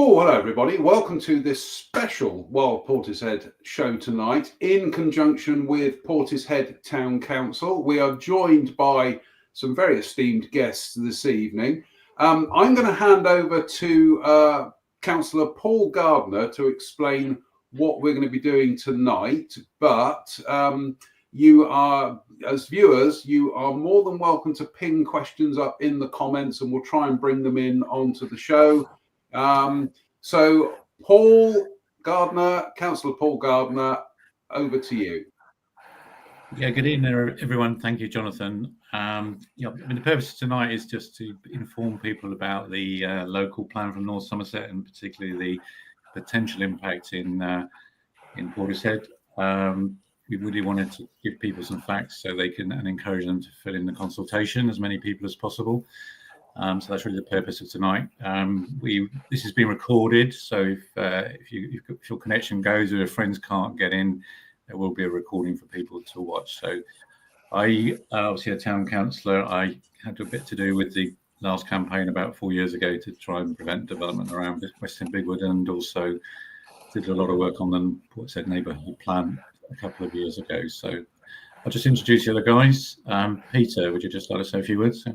Oh, hello everybody. Welcome to this special Wild Portishead show tonight in conjunction with Portishead Town Council. We are joined by some very esteemed guests this evening. I'm going to hand over to Councillor Paul Gardner to explain what we're going to be doing tonight. But you are, as viewers, you are more than welcome to ping questions up in the comments and we'll try and bring them in onto the show. So Paul Gardner, Councillor Paul Gardner, over to you. Yeah, good evening, everyone. Thank you, Jonathan. The purpose of tonight is just to inform people about the local plan from North Somerset and particularly the potential impact in Portishead. We really wanted to give people some facts so they can and encourage them to fill in the consultation, as many people as possible. So that's really the purpose of tonight. This has been recorded, so if your connection goes or your friends can't get in, there will be a recording for people to watch. So I, obviously a town councillor, I had a bit to do with the last campaign about 4 years ago to try and prevent development around Western Bigwood, and also did a lot of work on the Portishead neighbourhood plan a couple of years ago. So I'll just introduce the other guys. Peter, would you just like to say a few words?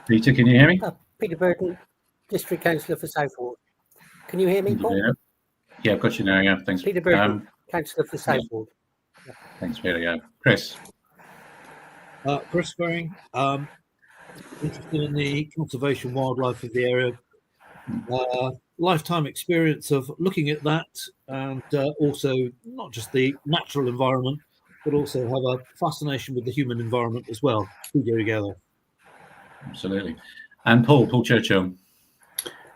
Peter, can you hear me? Peter Burton, District Councillor for Southwold. Can you hear me, Paul? Yeah, I've got you now. Yeah, thanks. Peter Burton, Councillor for Southwold. Yeah. Thanks, Peter. Yeah, Chris. Chris Ferring, interested in the conservation wildlife of the area. Lifetime experience of looking at that, and also not just the natural environment, but also have a fascination with the human environment as well. We go together. Absolutely. And Paul Churchill.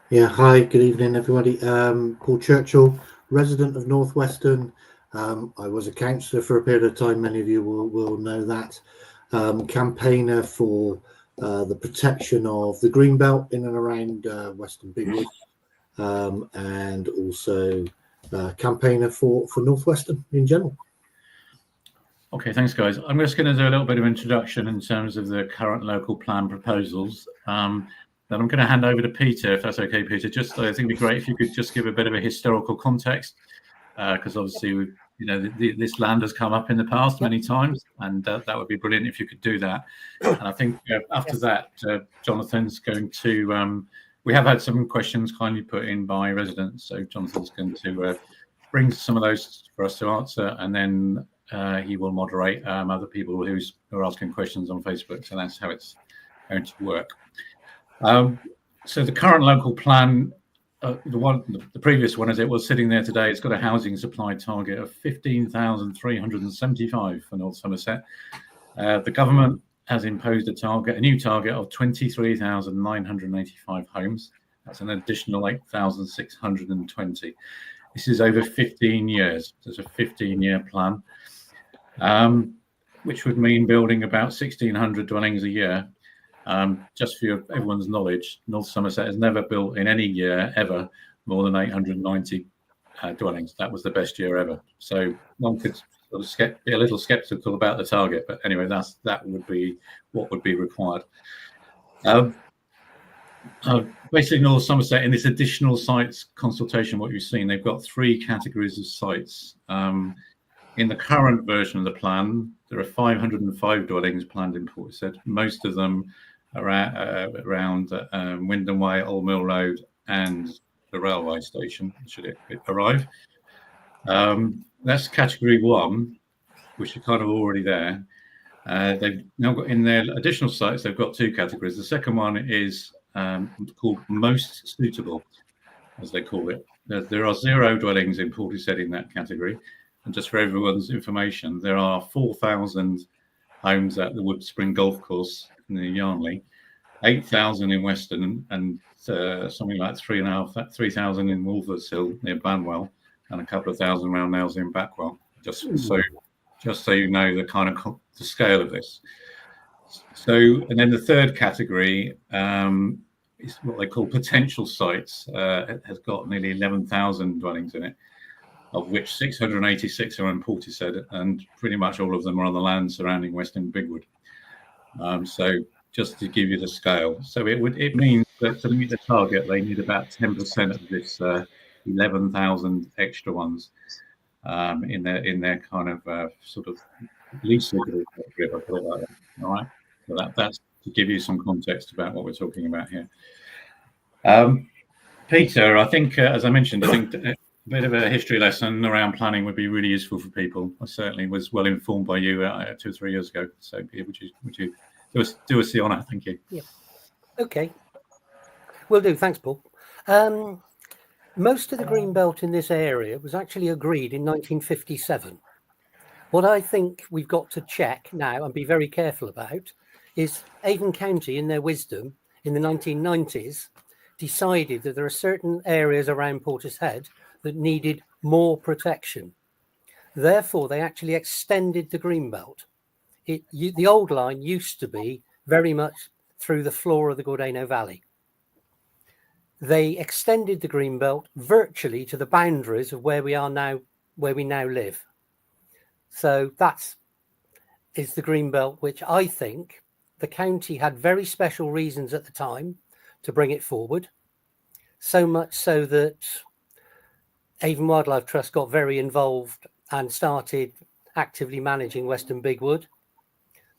Yeah, hi, good evening, everybody. Paul Churchill, resident of Northwestern. I was a councillor for a period of time. Many of you will know that. Campaigner for the protection of the Greenbelt in and around Western Bigwood, and also campaigner for Northwestern in general. Okay, thanks, guys. I'm just going to do a little bit of introduction in terms of the current local plan proposals. Then I'm going to hand over to Peter, if that's okay, Peter. I think it'd be great if you could just give a bit of a historical context, because obviously, this land has come up in the past many times, and that would be brilliant if you could do that. And I think after that, Jonathan's going to. We have had some questions kindly put in by residents, so Jonathan's going to bring some of those for us to answer, and then he will moderate other people who are asking questions on Facebook. So that's how it's going to work. So the current local plan, the previous one, as it was sitting there today, it's got a housing supply target of 15,375 for North Somerset. The government has imposed a new target of 23,985 homes. That's an additional 8,620. This is over 15 years. So it's a 15-year plan, which would mean building about 1,600 dwellings a year. Just for everyone's knowledge, North Somerset has never built in any year ever more than 890 dwellings. That was the best year ever. So one could sort of be a little sceptical about the target, but anyway, that would be what would be required. Basically, North Somerset, in this additional sites consultation, what you've seen, they've got 3 categories of sites. In the current version of the plan, there are 505 dwellings planned in Portishead. Most of them are around Wyndham Way, Old Mill Road, and the railway station, should it arrive. That's category 1, which are kind of already there. They've now got in their additional sites, they've got 2 categories. The second one is called most suitable, as they call it. There are 0 dwellings in Portishead in that category. And just for everyone's information, there are 4,000 homes at the Wood Spring Golf Course in the Yarnley, 8,000 in Weston, and something like 3,000 in Wolvershill near Banwell, and a couple of thousand round nails in Backwell. Just so you know the kind of the scale of this. So, and then the third category is what they call potential sites. It has got nearly 11,000 dwellings in it, of which 686 are in Portishead, and pretty much all of them are on the land surrounding Western Bigwood. So just to give you the scale. So it means that to meet the target, they need about 10% of this 11,000 extra ones in their kind of sort of least suitable category, if I put it like that. All right. So that's to give you some context about what we're talking about here. Peter, I think, as I mentioned, I think a bit of a history lesson around planning would be really useful for people. I certainly was well informed by you 2 or 3 years ago. So, would you do us the honour? Thank you. Yeah. Okay. Will do. Thanks, Paul. Most of the green belt in this area was actually agreed in 1957. What I think we've got to check now and be very careful about is Avon County, in their wisdom, in the 1990s, decided that there are certain areas around Portishead that needed more protection. Therefore, they actually extended the green belt. The old line used to be very much through the floor of the Gordano Valley. They extended the green belt virtually to the boundaries of where we now live. So that is the green belt, which I think the county had very special reasons at the time to bring it forward. So much so that Avon Wildlife Trust got very involved and started actively managing Western Bigwood.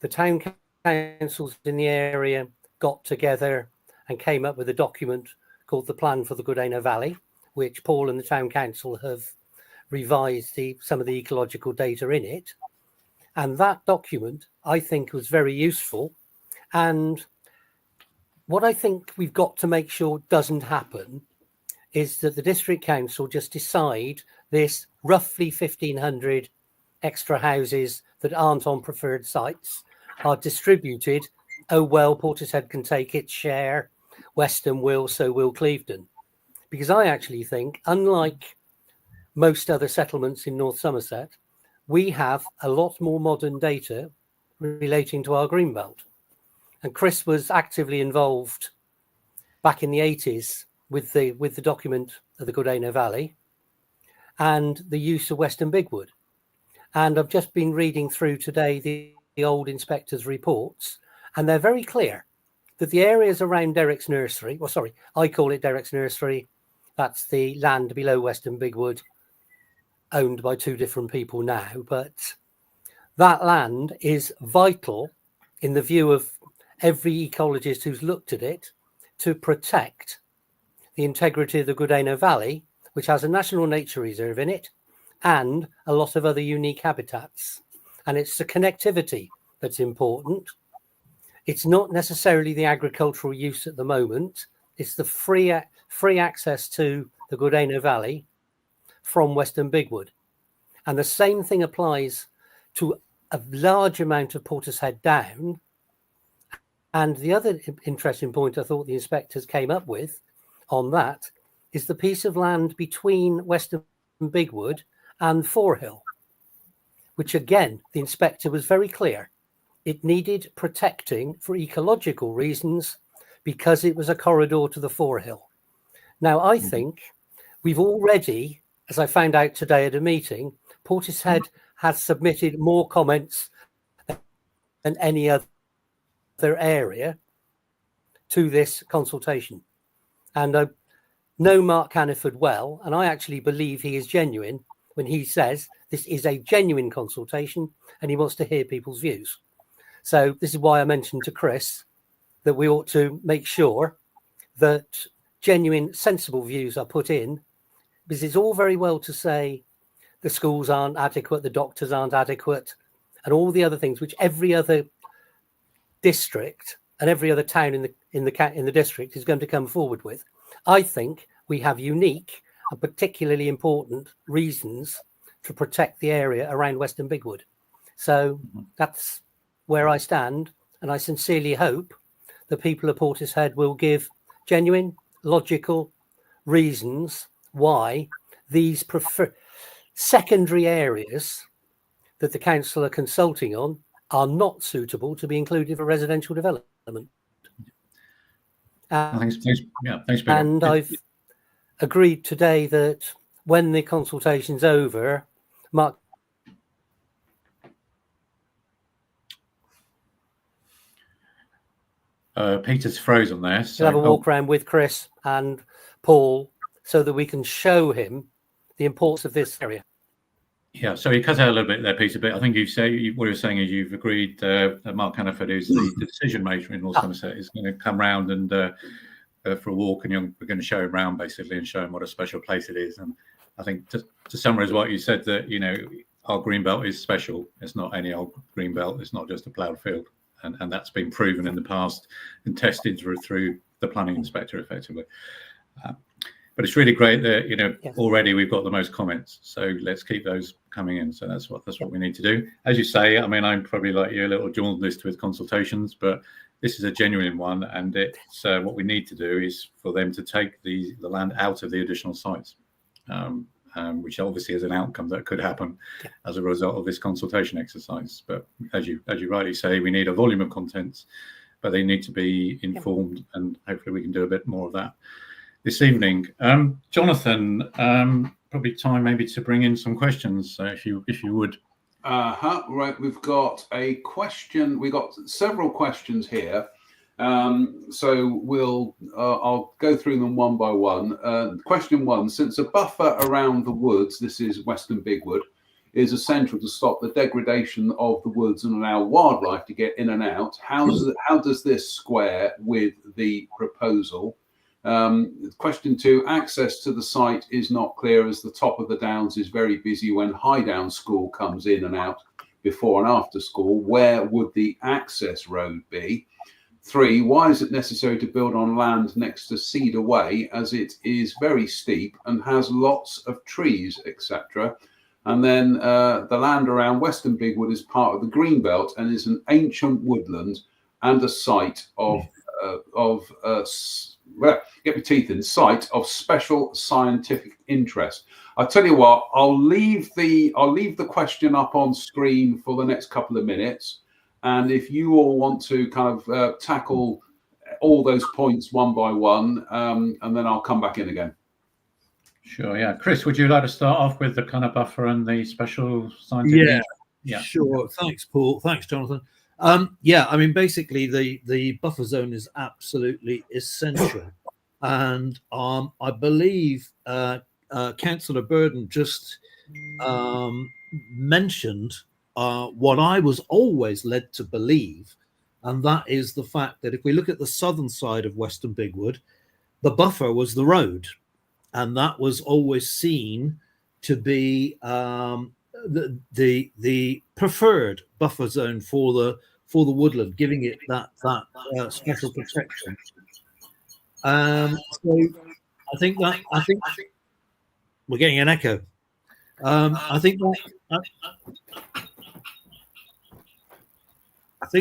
The town councils in the area got together and came up with a document called the Plan for the Gordano Valley, which Paul and the town council have revised some of the ecological data in it. And that document, I think, was very useful. And what I think we've got to make sure doesn't happen is that the district council just decide this roughly 1,500 extra houses that aren't on preferred sites are distributed. Oh, well, Portishead can take its share. Western will, so will Clevedon. Because I actually think, unlike most other settlements in North Somerset, we have a lot more modern data relating to our greenbelt. And Chris was actively involved back in the 80s with the document of the Gordano Valley and the use of Western Bigwood. And I've just been reading through today the old inspectors' reports, and they're very clear that the areas around Derrick's Nursery, well, sorry, I call it Derrick's Nursery. That's the land below Western Bigwood, owned by two different people now. But that land is vital in the view of every ecologist who's looked at it to protect the integrity of the Gordano Valley, which has a national nature reserve in it and a lot of other unique habitats. And it's the connectivity that's important. It's not necessarily the agricultural use at the moment. It's the free access to the Gordano Valley from Western Bigwood. And the same thing applies to a large amount of Portishead Down. And the other interesting point I thought the inspectors came up with on that is the piece of land between Western Bigwood and Forehill, which again, the inspector was very clear. It needed protecting for ecological reasons because it was a corridor to the Forehill. Now, I think we've already, as I found out today at a meeting, Portishead has submitted more comments than any other area to this consultation. And I know Mark Hannaford well, and I actually believe he is genuine when he says this is a genuine consultation and he wants to hear people's views. So this is why I mentioned to Chris that we ought to make sure that genuine, sensible views are put in, because it's all very well to say the schools aren't adequate, the doctors aren't adequate, and all the other things which every other district and every other town in the district is going to come forward with. I think we have unique and particularly important reasons to protect the area around Western Bigwood. So that's where I stand, and I sincerely hope the people of Portishead will give genuine, logical reasons why these secondary areas that the council are consulting on are not suitable to be included for residential development. Thanks, Peter. And I've agreed today that when the consultation's over, Mark. Peter's frozen there. We'll So have a walk around with Chris and Paul so that we can show him the importance of this area. Yeah, so you cut out a little bit there, Peter, but I think what you're saying is you've agreed that Mark Hannaford, who's the decision maker in North Somerset, is going to come round and for a walk, and we're going to show him around basically and show him what a special place it is. And I think to summarise what you said, that our green belt is special. It's not any old green belt. It's not just a ploughed field, and that's been proven in the past and tested through the planning inspector effectively. But it's really great that already we've got the most comments. So let's keep those coming in. So that's what we need to do. As you say, I mean, I'm probably like you, a little jaundiced with consultations, but this is a genuine one, and it's what we need to do is for them to take the land out of the additional sites, which obviously is an outcome that could happen as a result of this consultation exercise. But as you rightly say, we need a volume of contents, but they need to be informed, and hopefully we can do a bit more of that this evening. Jonathan, probably time maybe to bring in some questions, if you would. Right, we've got a question. We've got several questions here. So I'll go through them one by one. Question one: since a buffer around the woods, this is Western Bigwood, is essential to stop the degradation of the woods and allow wildlife to get in and out, how does this square with the proposal? Question two: access to the site is not clear as the top of the downs is very busy when High Down School comes in and out before and after school. Where would the access road be? 3, why is it necessary to build on land next to Cedar Way, as it is very steep and has lots of trees, etc.? And then the land around Western Bigwood is part of the Greenbelt and is an ancient woodland and a site of get my teeth in, site of special scientific interest. I'll tell you what, I'll leave the question up on screen for the next couple of minutes, and if you all want to kind of tackle all those points one by one, and then I'll come back in again. Sure, yeah. Chris, would you like to start off with the kind of buffer and the special scientific? Yeah, sure. Thanks, Paul. Thanks, Jonathan. I mean, basically, the buffer zone is absolutely essential, and I believe Councillor Burden just mentioned what I was always led to believe, and that is the fact that if we look at the southern side of Western Bigwood, the buffer was the road, and that was always seen to be the preferred buffer zone for the woodland, giving it that special protection. So I think we're getting an echo. I think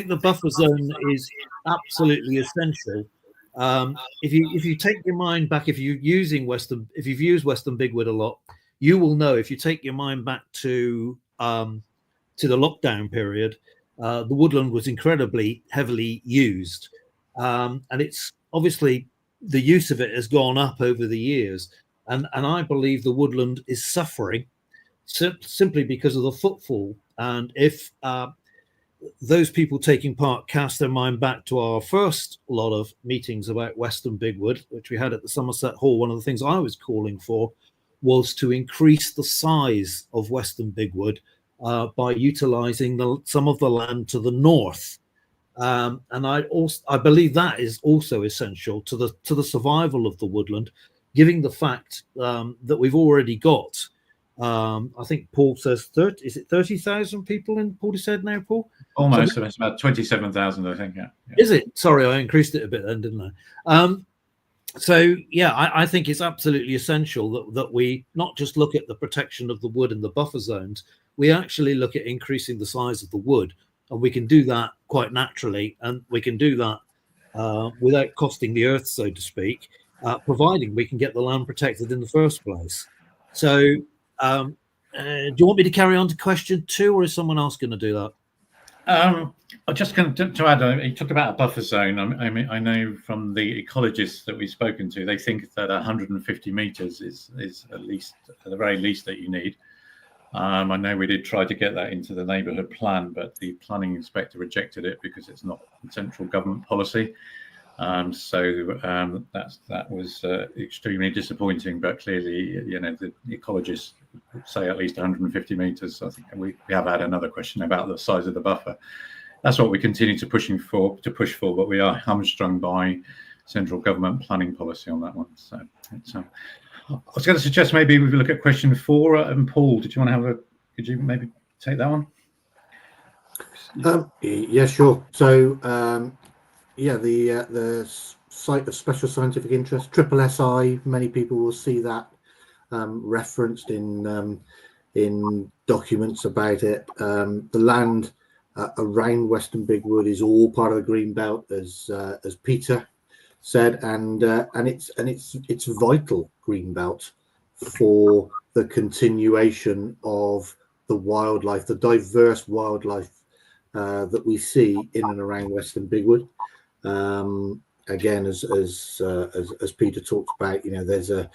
the buffer zone is absolutely essential. If you take your mind back, if you've used Western Bigwood a lot, you will know. If you take your mind back to the lockdown period, the woodland was incredibly heavily used, and it's obviously the use of it has gone up over the years, and I believe the woodland is suffering simply because of the footfall. And if those people taking part cast their mind back to our first lot of meetings about Western Bigwood, which we had at the Somerset Hall, one of the things I was calling for was to increase the size of Western Bigwood by utilising some of the land to the north, and I believe that is also essential to the survival of the woodland, given the fact that we've already got. I think Paul says 30,000 people in Portishead now, Paul? Almost, so it's about 27,000, I think. Yeah. Is it? Sorry, I increased it a bit then, didn't I? So yeah, I think it's absolutely essential that we not just look at the protection of the wood and the buffer zones, we actually look at increasing the size of the wood, and we can do that quite naturally, and we can do that without costing the earth, so to speak, providing we can get the land protected in the first place. So do you want me to carry on to question 2, or is someone else going to do that? I'm just going to add, you talked about a buffer zone. I mean, I know from the ecologists that we've spoken to, they think that 150 meters is at the very least that you need. I know we did try to get that into the neighbourhood plan, but the planning inspector rejected it because it's not central government policy. That was extremely disappointing. But clearly, the ecologists say at least 150 metres. I think we have had another question about the size of the buffer. That's what we continue to push for, but we are hamstrung by central government planning policy on that one. So I was going to suggest maybe we look at question 4. And Paul, could you maybe take that one? Yeah, sure. So the site of special scientific interest, triple SI. Many people will see that referenced in documents about it. The land around Western Bigwood is all part of the green belt, as Peter said, and it's vital green belt for the continuation of the wildlife, the diverse wildlife that we see in and around Western Bigwood. Again, as Peter talked about, there's a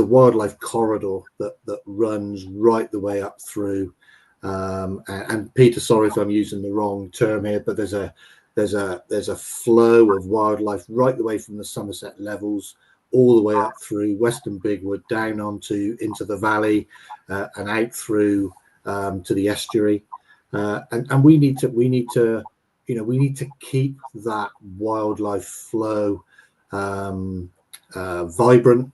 wildlife corridor that runs right the way up through. And Peter, sorry if I'm using the wrong term here, but there's a flow of wildlife right the way from the Somerset levels all the way up through Western Bigwood, down into the valley, and out through to the estuary. And we need to keep that wildlife flow vibrant,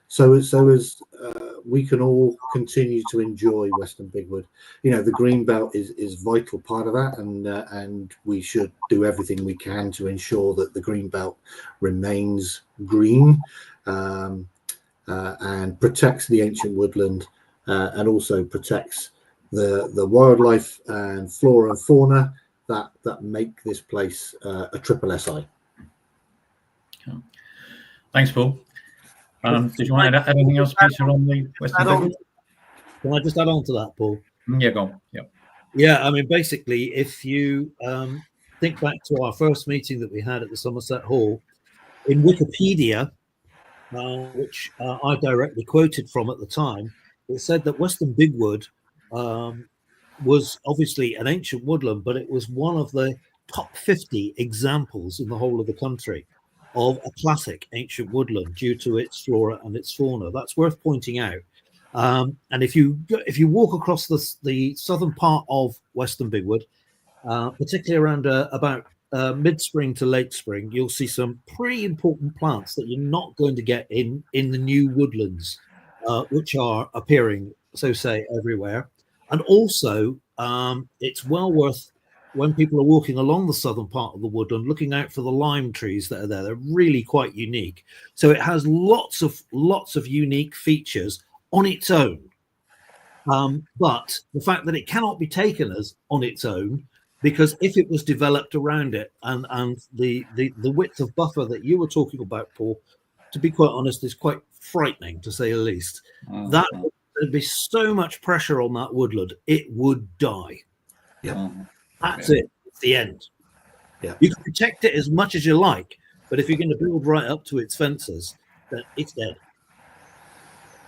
so as we can all continue to enjoy Western Bigwood. The green belt is vital part of that, and we should do everything we can to ensure that the green belt remains green and protects the ancient woodland, and also protects the wildlife and flora and fauna that make this place a triple SI. Thanks, Paul. Did you want to add anything else, Peter, on the Western Bigwood? Can I just add on to that, Paul? Yeah, go on. Yeah. Yeah, I mean, basically, if you think back to our first meeting that we had at the Somerset Hall, in Wikipedia, which I directly quoted from at the time, it said that Western Bigwood was obviously an ancient woodland, but it was one of the top 50 examples in the whole of the country of a classic ancient woodland due to its flora and its fauna. That's worth pointing out. And if you walk across the southern part of Western Bigwood, particularly around about mid-spring to late spring, you'll see some pretty important plants that you're not going to get in the new woodlands, which are appearing, so say, everywhere. And also, it's well worth, when people are walking along the southern part of the woodland, looking out for the lime trees that are there. They're really quite unique. So it has lots of unique features on its own. But the fact that it cannot be taken as on its own, because if it was developed around it, and the width of buffer that you were talking about, Paul, to be quite honest, is quite frightening, to say the least. That there'd be so much pressure on that woodland, it would die. Yeah. That's it. It's the end. Yeah. You can protect it as much as you like, but if you're going to build right up to its fences, then it's dead.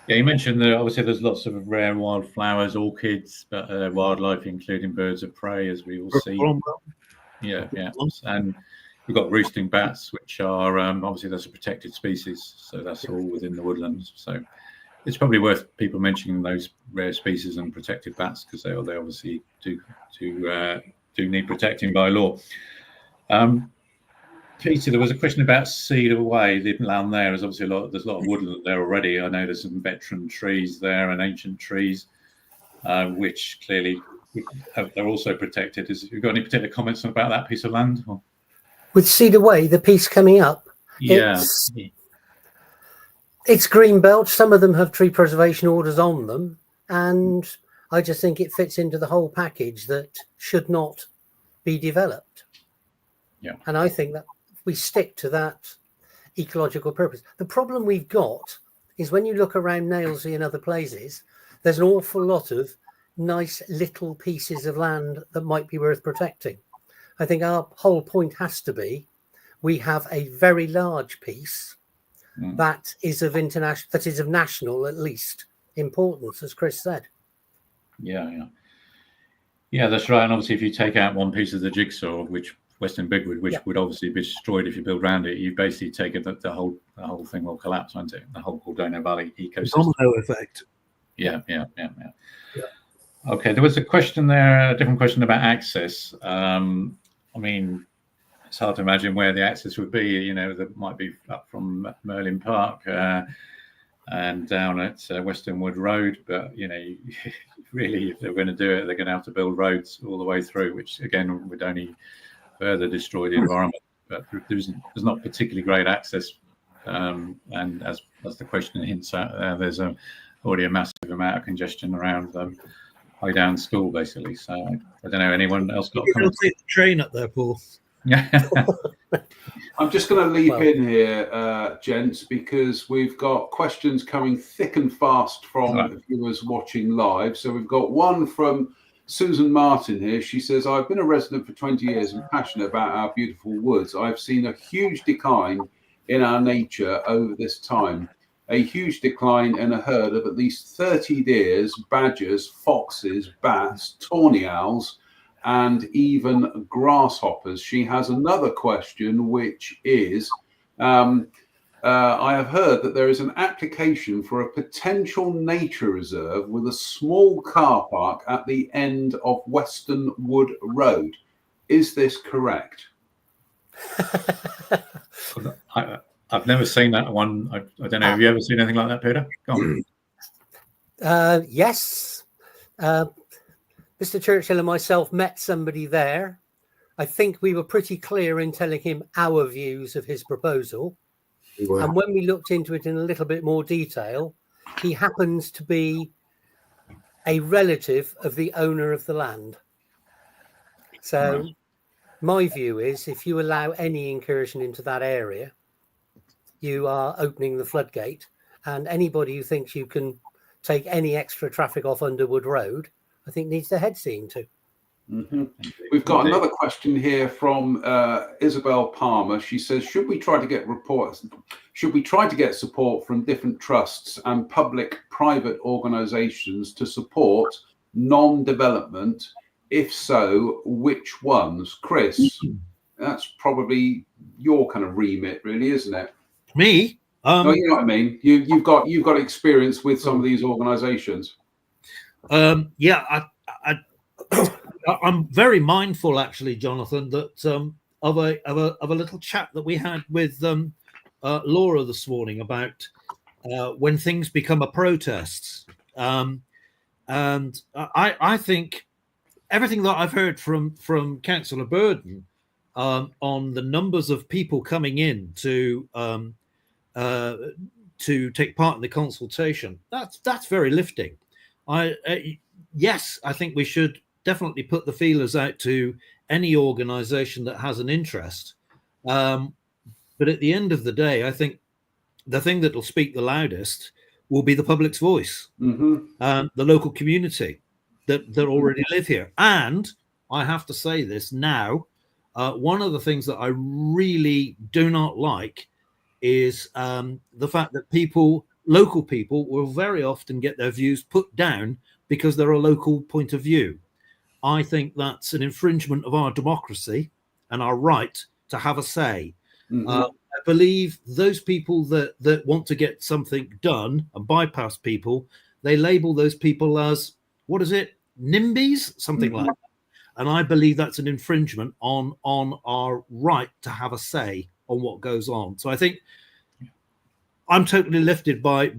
Yeah, you mentioned that obviously there's lots of rare wildflowers, orchids, but wildlife, including birds of prey, as we all see. Yeah. And we've got roosting bats, which are obviously that's a protected species, so that's all within the woodlands. So it's probably worth people mentioning those rare species and protected bats, because they obviously do need protecting by law. Peter, there was a question about Cedar Way, the land there. There's obviously there's a lot of woodland there already. I know there's some veteran trees there and ancient trees, which clearly they're also protected. Have you got any particular comments about that piece of land? Or? With Cedar Way, the piece coming up, yeah, it's green belt. Some of them have tree preservation orders on them, and I just think it fits into the whole package that should not be developed. Yeah, and I think that we stick to that ecological purpose. The problem we've got is when you look around Nailsea and other places, there's an awful lot of nice little pieces of land that might be worth protecting. I think our whole point has to be we have a very large piece that is of national, at least, importance, as Chris said. Yeah, that's right. And obviously, if you take out one piece of the jigsaw, which Western Bigwood, which would obviously be destroyed if you build around it, you basically take it that the whole thing will collapse, won't it? The whole Cordona Valley ecosystem. Domino effect. Yeah. Okay, there was a question there, a different question about access. I mean, it's hard to imagine where the access would be. You know, that might be up from Merlin Park and down at Western Wood Road. But, you know, really, if they're going to do it, they're going to have to build roads all the way through, which, again, would only further destroy the environment. But there's not particularly great access. And as the question hints at, there's already a massive amount of congestion around High Down School, basically. So I don't know, anyone else got a comment? Take the train up there, Paul. Yeah. I'm just going to leap in here, gents, because we've got questions coming thick and fast from viewers watching live. So we've got one from Susan Martin here. She says, I've been a resident for 20 years and passionate about our beautiful woods. I've seen a huge decline in our nature over this time. A huge decline in a herd of at least 30 deers, badgers, foxes, bats, tawny owls, and even grasshoppers. She has another question, which is, I have heard that there is an application for a potential nature reserve with a small car park at the end of Western Wood Road. Is this correct? I've never seen that one. I don't know. Have you ever seen anything like that, Peter? Go on. Yes. Mr. Churchill and myself met somebody there. I think we were pretty clear in telling him our views of his proposal. And when we looked into it in a little bit more detail, he happens to be a relative of the owner of the land. So my view is if you allow any incursion into that area, you are opening the floodgate, and anybody who thinks you can take any extra traffic off Underwood Road, I think needs their head seen to. Mm-hmm. We've got another question here from Isabel Palmer. She says, should we try to get support from different trusts and public-private organisations to support non-development? If so, which ones? Chris, that's probably your kind of remit, really, isn't it? Me? Oh, you know what I mean. You've got experience with some of these organisations. Yeah, I'm very mindful, actually, Jonathan, that of a little chat that we had with Laura this morning about when things become a protest, and I think everything that I've heard from Councillor Burden on the numbers of people coming in to take part in the consultation, that's very lifting. Yes, I think we should definitely put the feelers out to any organisation that has an interest. But at the end of the day, I think the thing that will speak the loudest will be the public's voice, the local community that already live here. And I have to say this now, one of the things that I really do not like is the fact that local people will very often get their views put down because they're a local point of view. I think that's an infringement of our democracy and our right to have a say. I believe those people that want to get something done and bypass people, they label those people as, what is it, NIMBYs? Something like that. And I believe that's an infringement on our right to have a say on what goes on. So I think I'm totally lifted by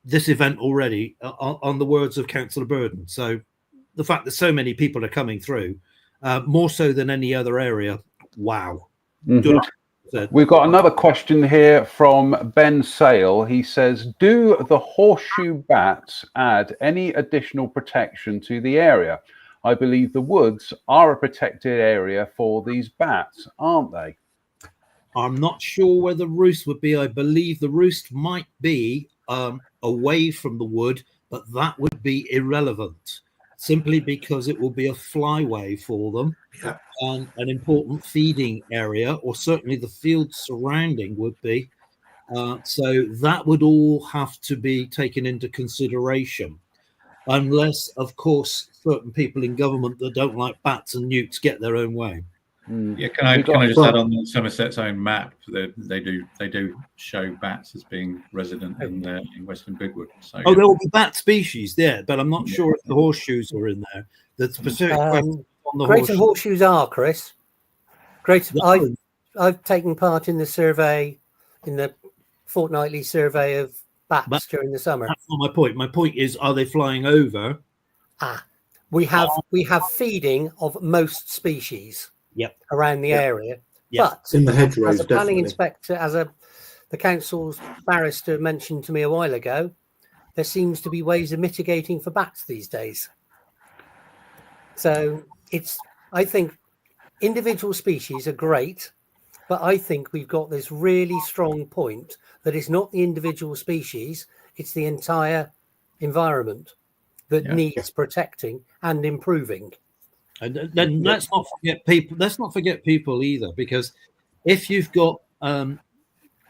this event already on the words of Councillor Burden. So the fact that so many people are coming through, more so than any other area, wow. We've got another question here from Ben Sale. He says, do the horseshoe bats add any additional protection to the area? I believe the woods are a protected area for these bats, aren't they? I'm not sure where the roost would be. I believe the roost might be away from the wood, but that would be irrelevant, simply because it will be a flyway for them, and an important feeding area, or certainly the field surrounding would be. So that would all have to be taken into consideration. unless, of course, certain people in government that don't like bats and newts get their own way. Yeah, can I just add on Somerset's own map? They do show bats as being resident in Western Bigwood. So there will be bat species there, but I'm not sure if the horseshoes are in there. The specific question on the Greater horseshoes are, Chris. I've taken part in the survey, in the fortnightly survey of bats during the summer. That's not my point. My point is, are they flying over? We have feeding of most species. Yep. Around the area. Yep. But in the hedgerows, as a planning definitely. inspector, the council's barrister mentioned to me a while ago, there seems to be ways of mitigating for bats these days. So I think individual species are great, but I think we've got this really strong point that it's not the individual species, it's the entire environment that needs protecting and improving. And then let's not forget people. Let's not forget people either, because if you've got the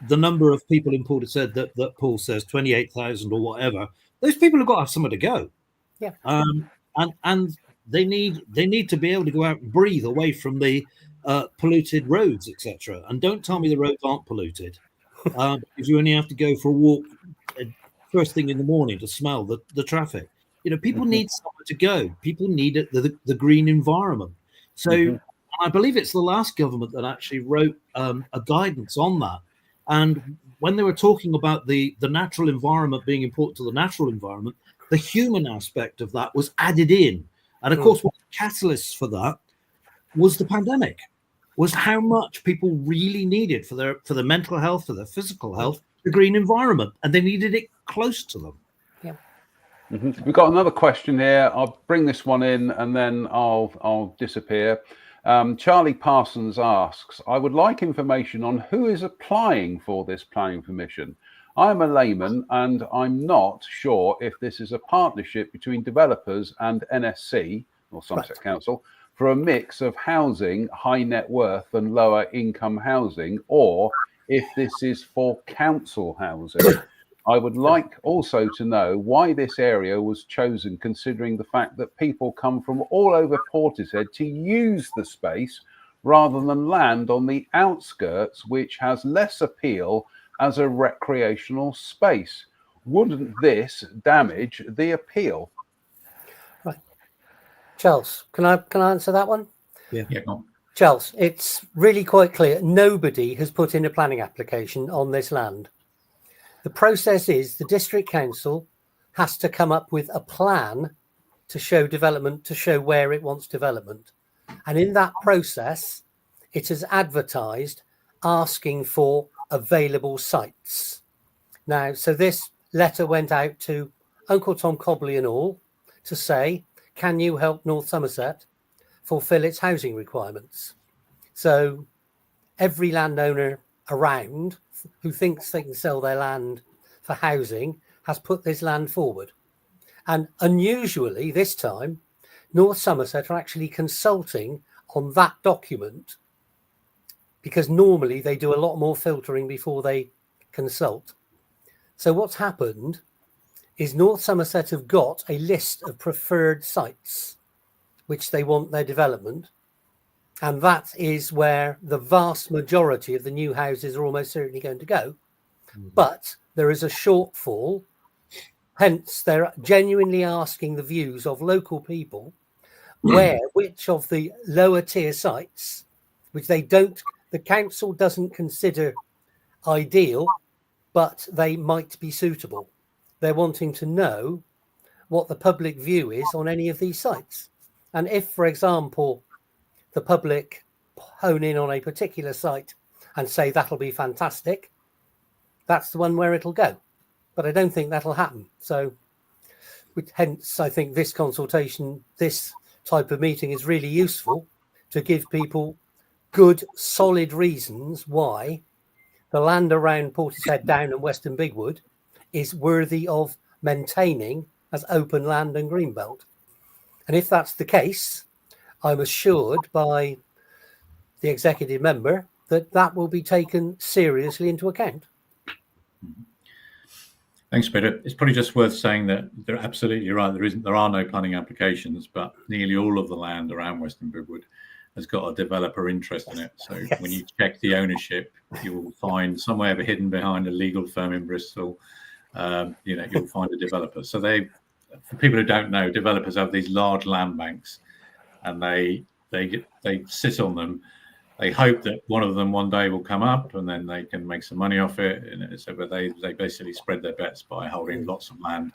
number of people in Portishead that Paul says 28,000 or whatever, those people have got to have somewhere to go. Yeah. And they need to be able to go out and breathe away from the polluted roads, etc. And don't tell me the roads aren't polluted, because you only have to go for a walk first thing in the morning to smell the traffic. People need somewhere to go. People need the green environment. So I believe it's the last government that actually wrote a guidance on that. And when they were talking about the natural environment being important to the natural environment, the human aspect of that was added in. And of course, one of the catalysts for that was the pandemic, was how much people really needed for their mental health, for their physical health, the green environment, and they needed it close to them. We've got another question here. I'll bring this one in and then I'll disappear. Charlie Parsons asks, I would like information on who is applying for this planning permission. I'm a layman and I'm not sure if this is a partnership between developers and NSC, or Somerset Council, for a mix of housing, high net worth and lower income housing, or if this is for council housing. I would like also to know why this area was chosen, considering the fact that people come from all over Portishead to use the space rather than land on the outskirts, which has less appeal as a recreational space. Wouldn't this damage the appeal? Right. Charles, can I answer that one? Yeah. Charles, it's really quite clear. Nobody has put in a planning application on this land. The process is the district council has to come up with a plan to show development, to show where it wants development. And in that process, it has advertised asking for available sites. Now, so this letter went out to Uncle Tom Cobley and all to say, can you help North Somerset fulfill its housing requirements? So every landowner around who thinks they can sell their land for housing has put this land forward. And unusually this time, North Somerset are actually consulting on that document, because normally they do a lot more filtering before they consult. So what's happened is North Somerset have got a list of preferred sites which they want their development. And that is where the vast majority of the new houses are almost certainly going to go. But there is a shortfall. Hence, they're genuinely asking the views of local people which of the lower tier sites, which the council doesn't consider ideal, but they might be suitable. They're wanting to know what the public view is on any of these sites. And if, for example, the public hone in on a particular site and say that'll be fantastic, that's the one where it'll go. But I don't think that'll happen. So hence, I think this consultation, this type of meeting is really useful to give people good, solid reasons why the land around Portishead Down and Western Bigwood is worthy of maintaining as open land and greenbelt. And if that's the case, I'm assured by the executive member that that will be taken seriously into account. Thanks, Peter. It's probably just worth saying that they're absolutely right. There are no planning applications, but nearly all of the land around Weston Bigwood has got a developer interest in it. So when you check the ownership, you will find somewhere hidden behind a legal firm in Bristol. You'll find a developer. So for people who don't know, developers have these large land banks, and they sit on them. They hope that one of them one day will come up, and then they can make some money off it. And so, but they basically spread their bets by holding lots of land,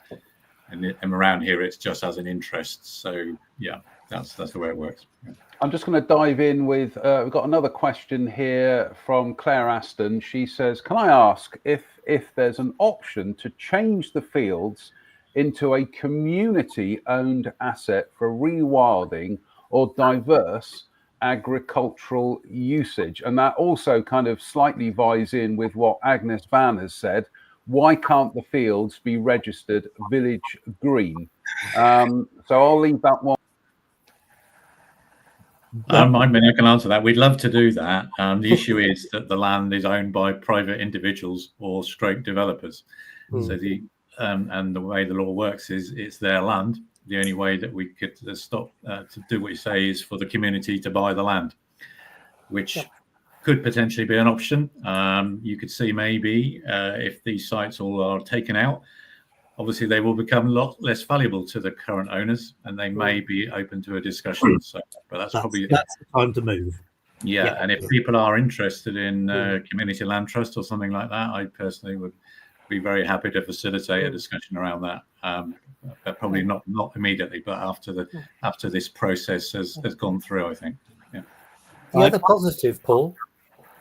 and around here it's just as an interest. So yeah, that's the way it works. Yeah. I'm just going to dive in with. We've got another question here from Claire Aston. She says, "Can I ask if there's an option to change the fields into a community-owned asset for rewilding or diverse agricultural usage?" And that also kind of slightly vies in with what Agnes Van has said. Why can't the fields be registered village green? So I'll leave that one. I can answer that. We'd love to do that. The issue is that the land is owned by private individuals or stroke developers. So and the way the law works is it's their land. The only way that we could stop to do what you say is for the community to buy the land, which could potentially be an option. You could see maybe if these sites all are taken out, obviously they will become a lot less valuable to the current owners, and they may be open to a discussion. So, but that's probably the time to move. Yeah, and if people are interested in community land trust or something like that, I personally would be very happy to facilitate a discussion around that. But probably not immediately, but after this process has gone through, I think. Yeah. The other positive, Paul,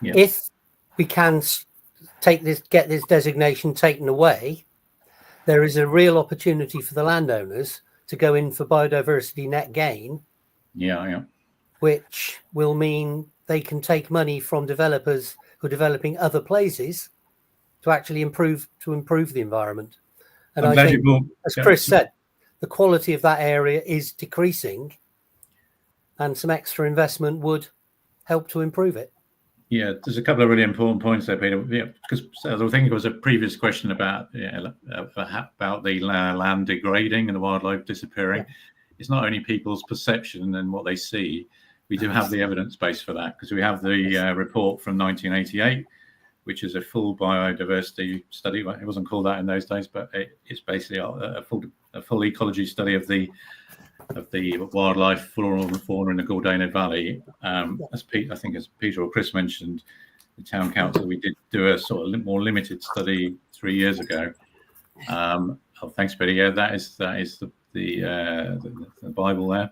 if we can get this designation taken away, there is a real opportunity for the landowners to go in for biodiversity net gain. Yeah. Which will mean they can take money from developers who are developing other places to actually improve the environment. And I think, as Chris said, the quality of that area is decreasing, and some extra investment would help to improve it. Yeah, there's a couple of really important points there, Peter. Yeah, because I think it was a previous question about the land degrading and the wildlife disappearing. Yeah. It's not only people's perception and what they see. We do have the evidence base for that, because we have the report from 1988, which is a full biodiversity study. It wasn't called that in those days, but it's basically a full ecology study of the wildlife, flora and fauna in the Gordena Valley. As Peter or Chris mentioned, the town council, we did do a sort of more limited study 3 years ago. Thanks, Peter. Yeah, that is the Bible there.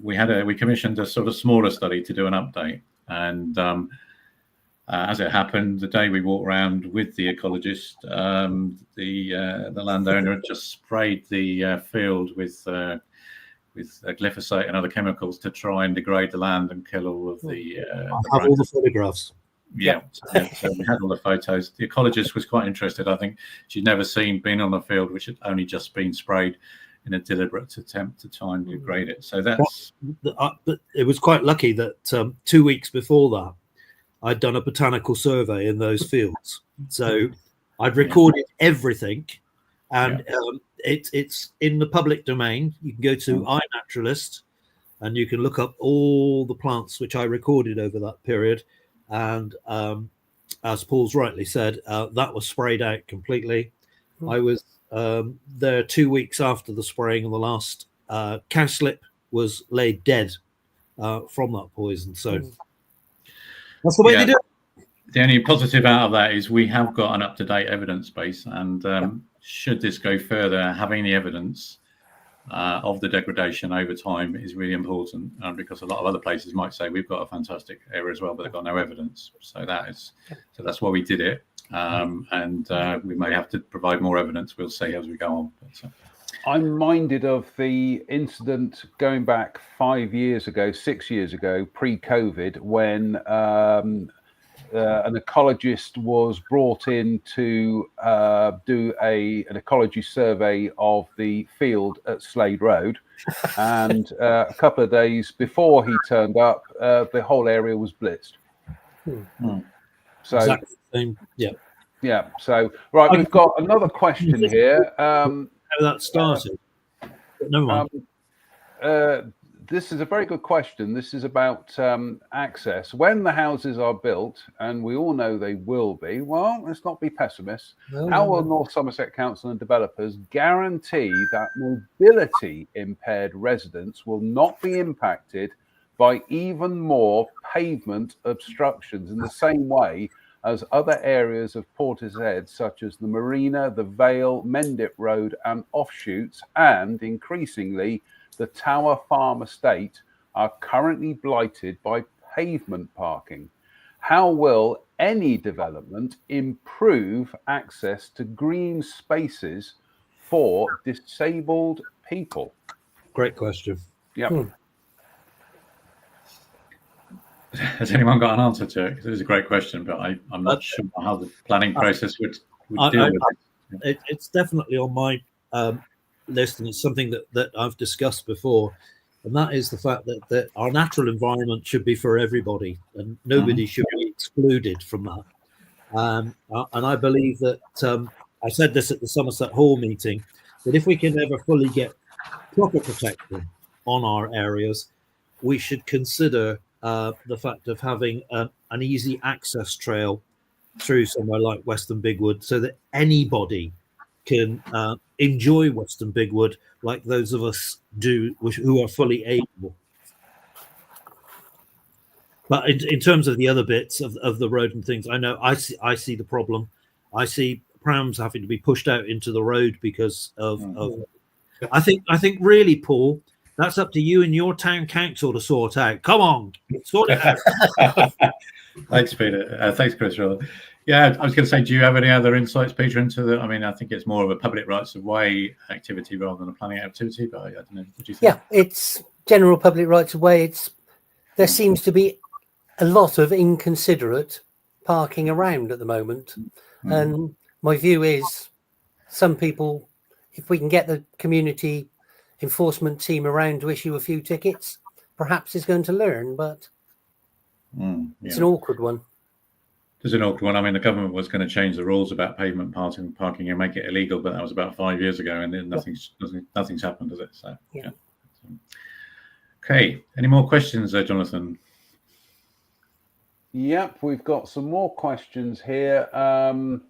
We commissioned a sort of smaller study to do an update, and as it happened, the day we walked around with the ecologist, the landowner had just sprayed the field with glyphosate and other chemicals to try and degrade the land and kill all of the. I have all the photographs. Yeah, so we had all the photos. The ecologist was quite interested. I think she'd never been on a field which had only just been sprayed in a deliberate attempt to try and degrade it. So that's. But it was quite lucky that 2 weeks before that, I'd done a botanical survey in those fields. So I'd recorded everything, and it's in the public domain. You can go to iNaturalist, and you can look up all the plants which I recorded over that period. And as Paul's rightly said, that was sprayed out completely. I was there 2 weeks after the spraying, and the last cowslip was laid dead from that poison. So that's the way they do it. The only positive out of that is we have got an up-to-date evidence base, and should this go further, having the evidence of the degradation over time is really important, because a lot of other places might say we've got a fantastic area as well, but they've got no evidence. So that's why we did it, and we may have to provide more evidence. We'll see as we go on. But, I'm minded of the incident going back 6 years ago, pre-COVID, when an ecologist was brought in to do an ecology survey of the field at Slade Road. And a couple of days before he turned up, the whole area was blitzed. So, exactly. Yeah. Yeah. So, right, we've got another question here. How that started. But never mind. This is a very good question. This is about access. When the houses are built, and we all know they will be, well, let's not be pessimists. How will North Somerset Council and developers guarantee that mobility impaired residents will not be impacted by even more pavement obstructions in the same way as other areas of Portishead, such as the Marina, the Vale, Mendip Road, and offshoots, and increasingly the Tower Farm estate are currently blighted by pavement parking? How will any development improve access to green spaces for disabled people? Great question. Yeah. Has anyone got an answer to it? Because it is a great question, but I'm not sure how the planning process would deal with it. It's definitely on my list, and it's something that I've discussed before, and that is the fact that our natural environment should be for everybody, and nobody should be excluded from that. And I believe that I said this at the Somerset Hall meeting, that if we can ever fully get proper protection on our areas, we should consider the fact of having an easy access trail through somewhere like Western Bigwood, so that anybody can enjoy Western Bigwood like those of us do who are fully able. But in terms of the other bits of the road and things, I know I see the problem. I see prams having to be pushed out into the road because of I think really, Paul, that's up to you and your town council to sort out. Come on, sort it out. Thanks, Peter. Thanks, Chris. Rather. Yeah, I was going to say, do you have any other insights, Peter, into the? I mean, I think it's more of a public rights of way activity rather than a planning activity. But I don't know. What do you think? Yeah, it's general public rights of way. There seems to be a lot of inconsiderate parking around at the moment, and my view is, some people, if we can get the community enforcement team around to issue a few tickets, perhaps is going to learn, but it's an awkward one. It's an awkward one. I mean, the government was going to change the rules about pavement parking and make it illegal, but that was about 5 years ago, and then nothing's happened, has it? So yeah. Okay. Any more questions there, Jonathan? Yep, we've got some more questions here. How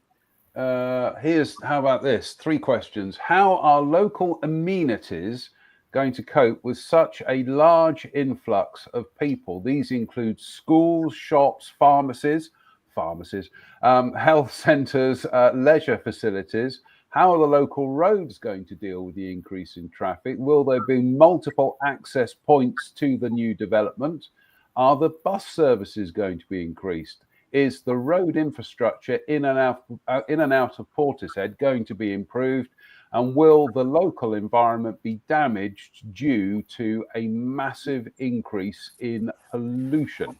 about this? 3 questions. How are local amenities going to cope with such a large influx of people? These include schools, shops, pharmacies, health centres, leisure facilities. How are the local roads going to deal with the increase in traffic? Will there be multiple access points to the new development? Are the bus services going to be increased? Is the road infrastructure in and out of Portishead going to be improved? And will the local environment be damaged due to a massive increase in pollution?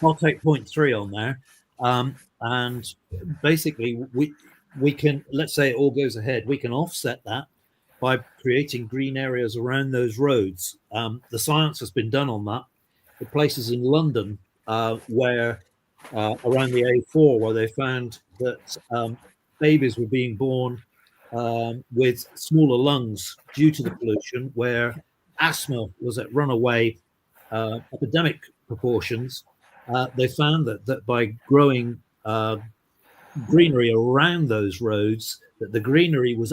I'll take point 3 on there. And basically, we can, let's say it all goes ahead, we can offset that by creating green areas around those roads. The science has been done on that. The places in London where around the A4, where they found that babies were being born with smaller lungs due to the pollution, where asthma was at runaway epidemic proportions. They found that by growing greenery around those roads, that the greenery was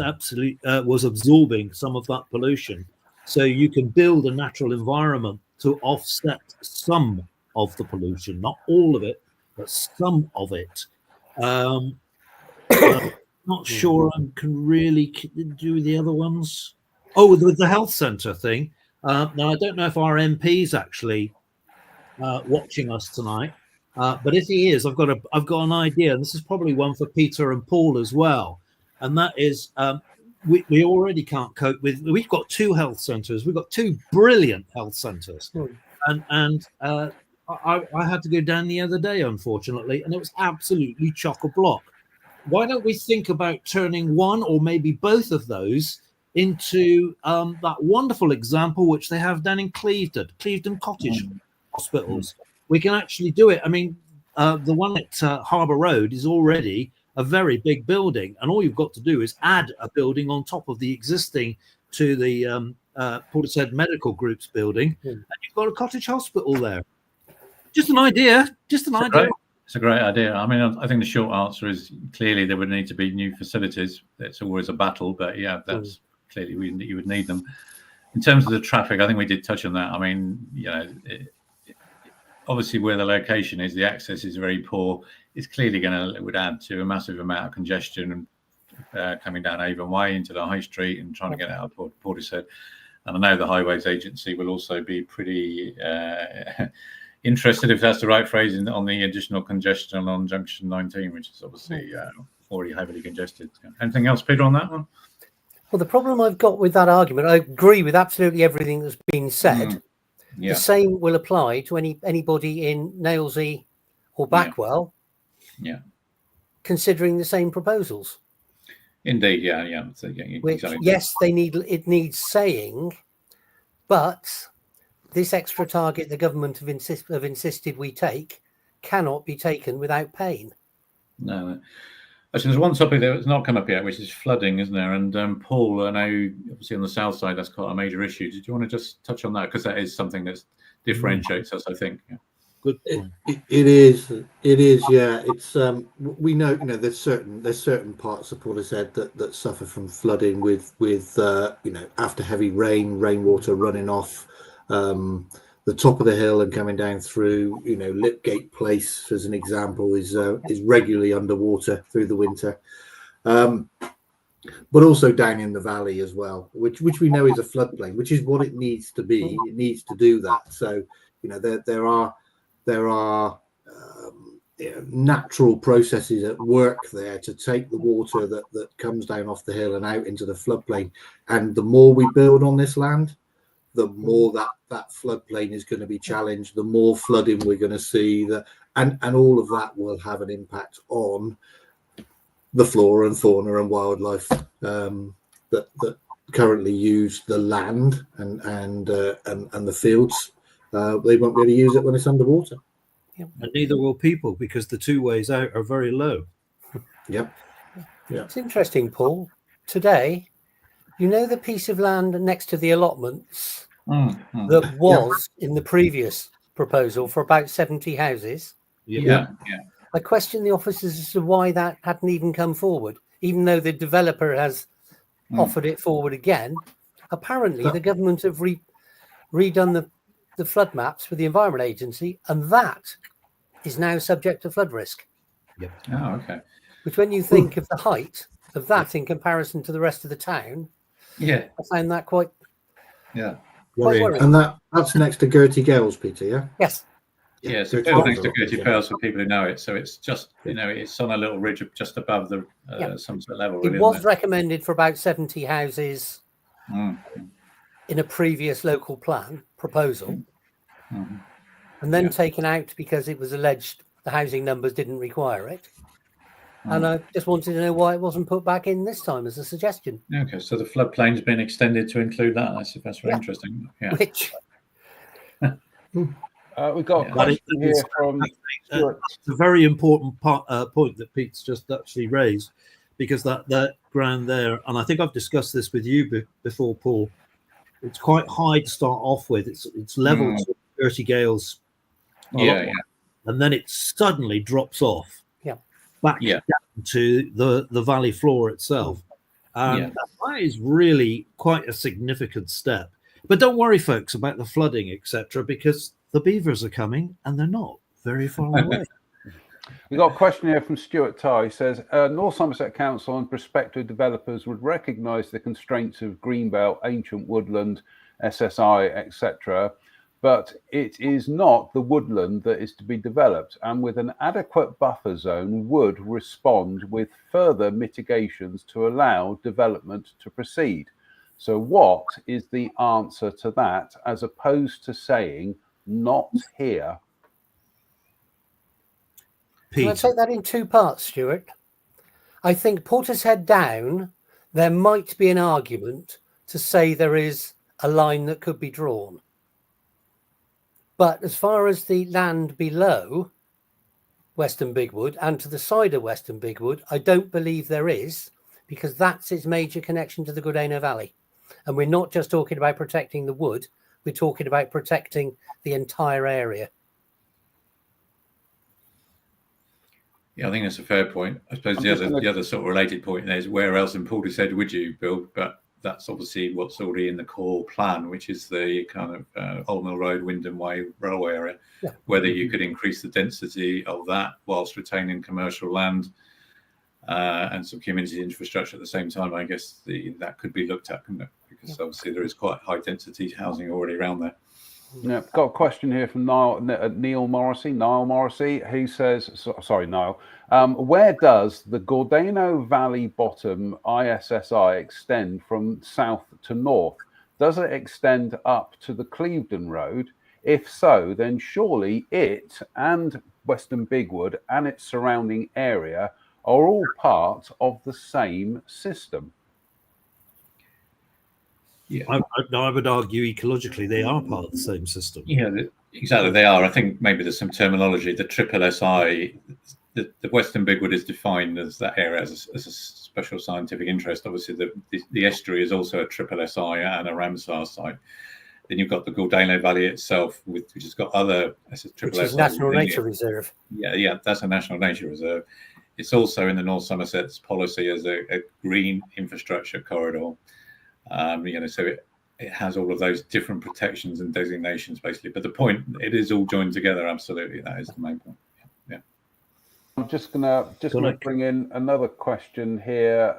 was absorbing some of that pollution. So you can build a natural environment to offset some of the pollution, not all of it, but some of it. I'm not sure I can really do the other ones. Oh, with the health centre thing. Now, I don't know if our MP's actually watching us tonight, but if he is, I've got an idea, and this is probably one for Peter and Paul as well. And that is, we already can't cope with. We've got 2 health centres. We've got 2 brilliant health centres, and I had to go down the other day, unfortunately, and it was absolutely chock-a-block. Why don't we think about turning one or maybe both of those into that wonderful example which they have down in Clevedon Cottage hospitals? We can actually do it. I mean, the one at Harbour Road is already a very big building, and all you've got to do is add a building on top of the existing to the Portishead Medical Group's building, and you've got a cottage hospital there. Just an idea. Just an idea. It's a great idea. I mean, I think the short answer is clearly there would need to be new facilities. It's always a battle, but yeah, that's clearly you would need them. In terms of the traffic, I think we did touch on that. I mean, you know, obviously where the location is, the access is very poor. It's clearly it would add to a massive amount of congestion and coming down Avon Way into the High Street and trying to get out of Portishead. And I know the Highways Agency will also be pretty interested, if that's the right phrase, on the additional congestion on Junction 19, which is obviously already heavily congested. Anything else, Peter, on that one? Well, the problem I've got with that argument, I agree with absolutely everything that's been said. The same will apply to anybody in Nailsea or Backwell, considering the same proposals. Indeed, yeah. So, Which, exactly. yes, it needs saying, but this extra target the government have insisted we take cannot be taken without pain. No. Actually, there's one topic that's not come up yet, which is flooding, isn't there? And Paul, I know obviously on the south side that's quite a major issue. Did you want to just touch on that, because that is something that differentiates us, I think. Yeah. Good point. It is. Yeah. It's we know, there's certain parts of Portishead that suffer from flooding with after heavy rainwater running off the top of the hill and coming down through. Lipgate Place, as an example, is regularly underwater through the winter, but also down in the valley as well, which we know is a floodplain, which is what it needs to be. It needs to do that. So there are natural processes at work there to take the water that comes down off the hill and out into the floodplain. And the more we build on this land, the more that floodplain is going to be challenged, the more flooding we're going to see, and all of that will have an impact on the flora and fauna and wildlife that currently use the land and the fields. They won't be able to use it when it's underwater. Yep. And neither will people, because the two ways out are very low. Yep. Yeah. It's interesting, Paul. Today, the piece of land next to the allotments that was in the previous proposal for about 70 houses. Yeah. I question the officers as to why that hadn't even come forward, even though the developer has offered it forward again. Apparently, the government have redone the flood maps with the Environment Agency, and that is now subject to flood risk. Yep. Oh, okay. Which, when you think of the height of that in comparison to the rest of the town, I found that quite worrying. And that's next to Gertie Gales, Peter, yeah? Yes. Yeah, so it's next to Gertie Pales for people who know it. So it's just, it's on a little ridge just above the Somerset level. It was recommended for about 70 houses in a previous local plan proposal, and then taken out because it was alleged the housing numbers didn't require it. And I just wanted to know why it wasn't put back in this time as a suggestion. Okay, so the floodplain's been extended to include that. That's very interesting. Yeah. Which we've got a question here from Stuart. It's a very important point that Pete's just actually raised, because that ground there, and I think I've discussed this with you before, Paul, it's quite high to start off with. It's level to Gertie Gales. And then it suddenly drops off back down to the valley floor itself. That is really quite a significant step. But don't worry, folks, about the flooding, etc., because the beavers are coming and they're not very far away. We've got a question here from Stuart Tarr. He says, North Somerset Council and prospective developers would recognise the constraints of Greenbelt, ancient woodland, SSI, etc., but it is not the woodland that is to be developed, and with an adequate buffer zone would respond with further mitigations to allow development to proceed. So what is the answer to that, as opposed to saying not here? Can I take that in two parts, Stuart? I think Portishead down, there might be an argument to say there is a line that could be drawn. But as far as the land below, Western Bigwood and to the side of Western Bigwood, I don't believe there is, because that's its major connection to the Gordano Valley. And we're not just talking about protecting the wood, we're talking about protecting the entire area. Yeah, I think that's a fair point. I suppose the other sort of related point there is where else in Portishead would you build? But that's obviously what's already in the core plan, which is the kind of Old Mill Road, Wyndham Way railway area. Yeah. Whether you could increase the density of that whilst retaining commercial land and some community infrastructure at the same time, I guess that could be looked at, couldn't it? Because obviously there is quite high density housing already around there. Yeah, got a question here from Neil Morrissey. He says, sorry, Niall, where does the Gordano Valley Bottom ISSI extend from south to north? Does it extend up to the Clevedon Road? If so, then surely it and Western Bigwood and its surrounding area are all part of the same system. Yeah, I would argue ecologically they are part of the same system. Yeah, exactly. They are. I think maybe there's some terminology. The triple SI, the Western Bigwood is defined as that area as a special scientific interest. Obviously, the estuary is also a triple SI and a Ramsar site. Then you've got the Gordano Valley itself, which has got other triple SI. Which is National Nature Reserve. Yeah, that's a National Nature Reserve. It's also in the North Somerset's policy as a green infrastructure corridor. So it has all of those different protections and designations, basically. But the point, it is all joined together. Absolutely, that is the main point. Yeah. I'm just gonna bring in another question here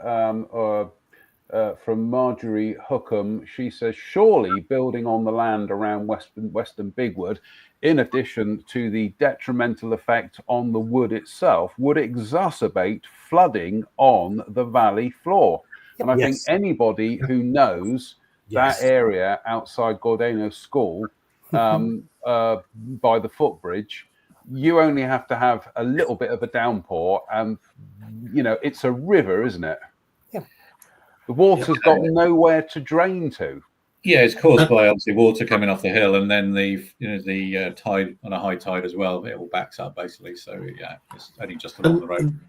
from Marjorie Hookham. She says, surely building on the land around Western Bigwood, in addition to the detrimental effect on the wood itself, would exacerbate flooding on the valley floor. And I think anybody who knows that area outside Gordano School by the footbridge, you only have to have a little bit of a downpour and, it's a river, isn't it? Yeah. The water's got nowhere to drain to. Yeah, it's caused by obviously water coming off the hill, and then the tide on a high tide as well. It all backs up basically. So yeah, it's only just along the road.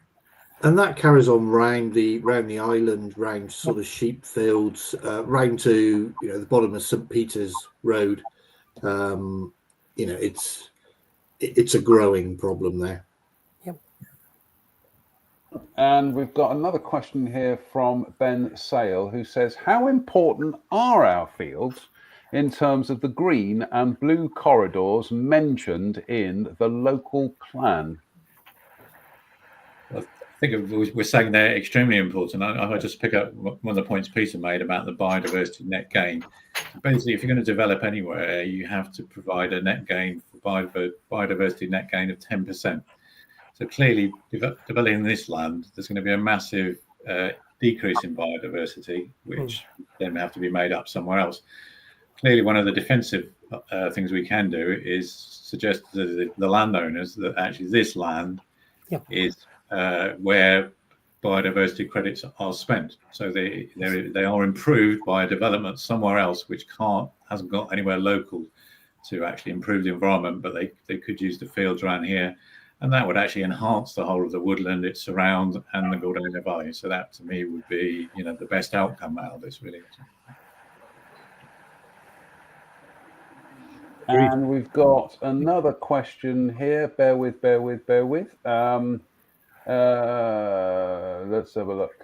And that carries on round the island, round sort of sheep fields, round to the bottom of St. Peter's Road. It's a growing problem there. Yep. And we've got another question here from Ben Sale, who says, how important are our fields in terms of the green and blue corridors mentioned in the local plan? I think we're saying they're extremely important. I just pick up one of the points Peter made about the biodiversity net gain. Basically, if you're going to develop anywhere, you have to provide a net gain for biodiversity net gain of 10%. So clearly, developing this land, there's going to be a massive decrease in biodiversity, which then have to be made up somewhere else. Clearly, one of the defensive things we can do is suggest to the landowners that actually this land is where biodiversity credits are spent. So they are improved by a development somewhere else, which hasn't got anywhere local to actually improve the environment, but they could use the fields around here, and that would actually enhance the whole of the woodland it surrounds and the Gordano Valley. So that to me would be the best outcome out of this, really. And we've got another question here. Bear with. Let's have a look.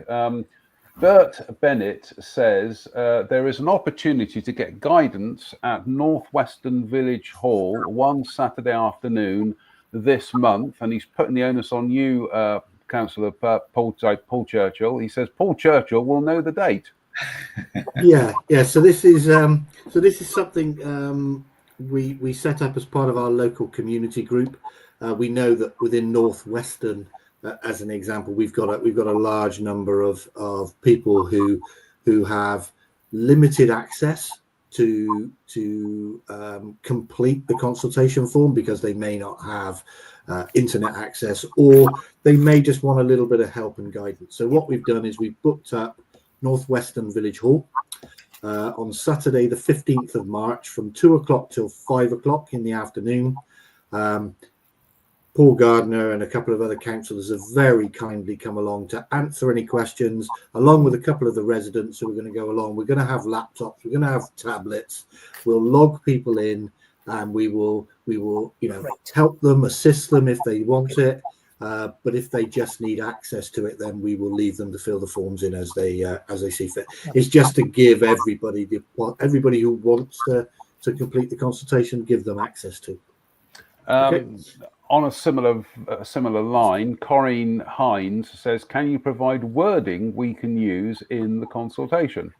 Bert Bennett says there is an opportunity to get guidance at Northwestern Village Hall one Saturday afternoon this month, and he's putting the onus on you, Councillor Paul Churchill. He says Paul Churchill will know the date. Yeah. So this is something we set up as part of our local community group. We know that within Northwestern, as an example, we've got a large number of people who have limited access to complete the consultation form because they may not have internet access, or they may just want a little bit of help and guidance. So what we've done is we've booked up Northwestern Village Hall on Saturday the 15th of March from 2 o'clock till 5 o'clock in the afternoon. Paul Gardner and a couple of other councillors have very kindly come along to answer any questions, along with a couple of the residents who are going to go along. We're going to have laptops, we're going to have tablets. We'll log people in, and we will, help them, assist them if they want it. But if they just need access to it, then we will leave them to fill the forms in as they see fit. It's just to give everybody who wants to complete the consultation, give them access to. Okay. On a similar line, Corinne Hines says, "Can you provide wording we can use in the consultation?"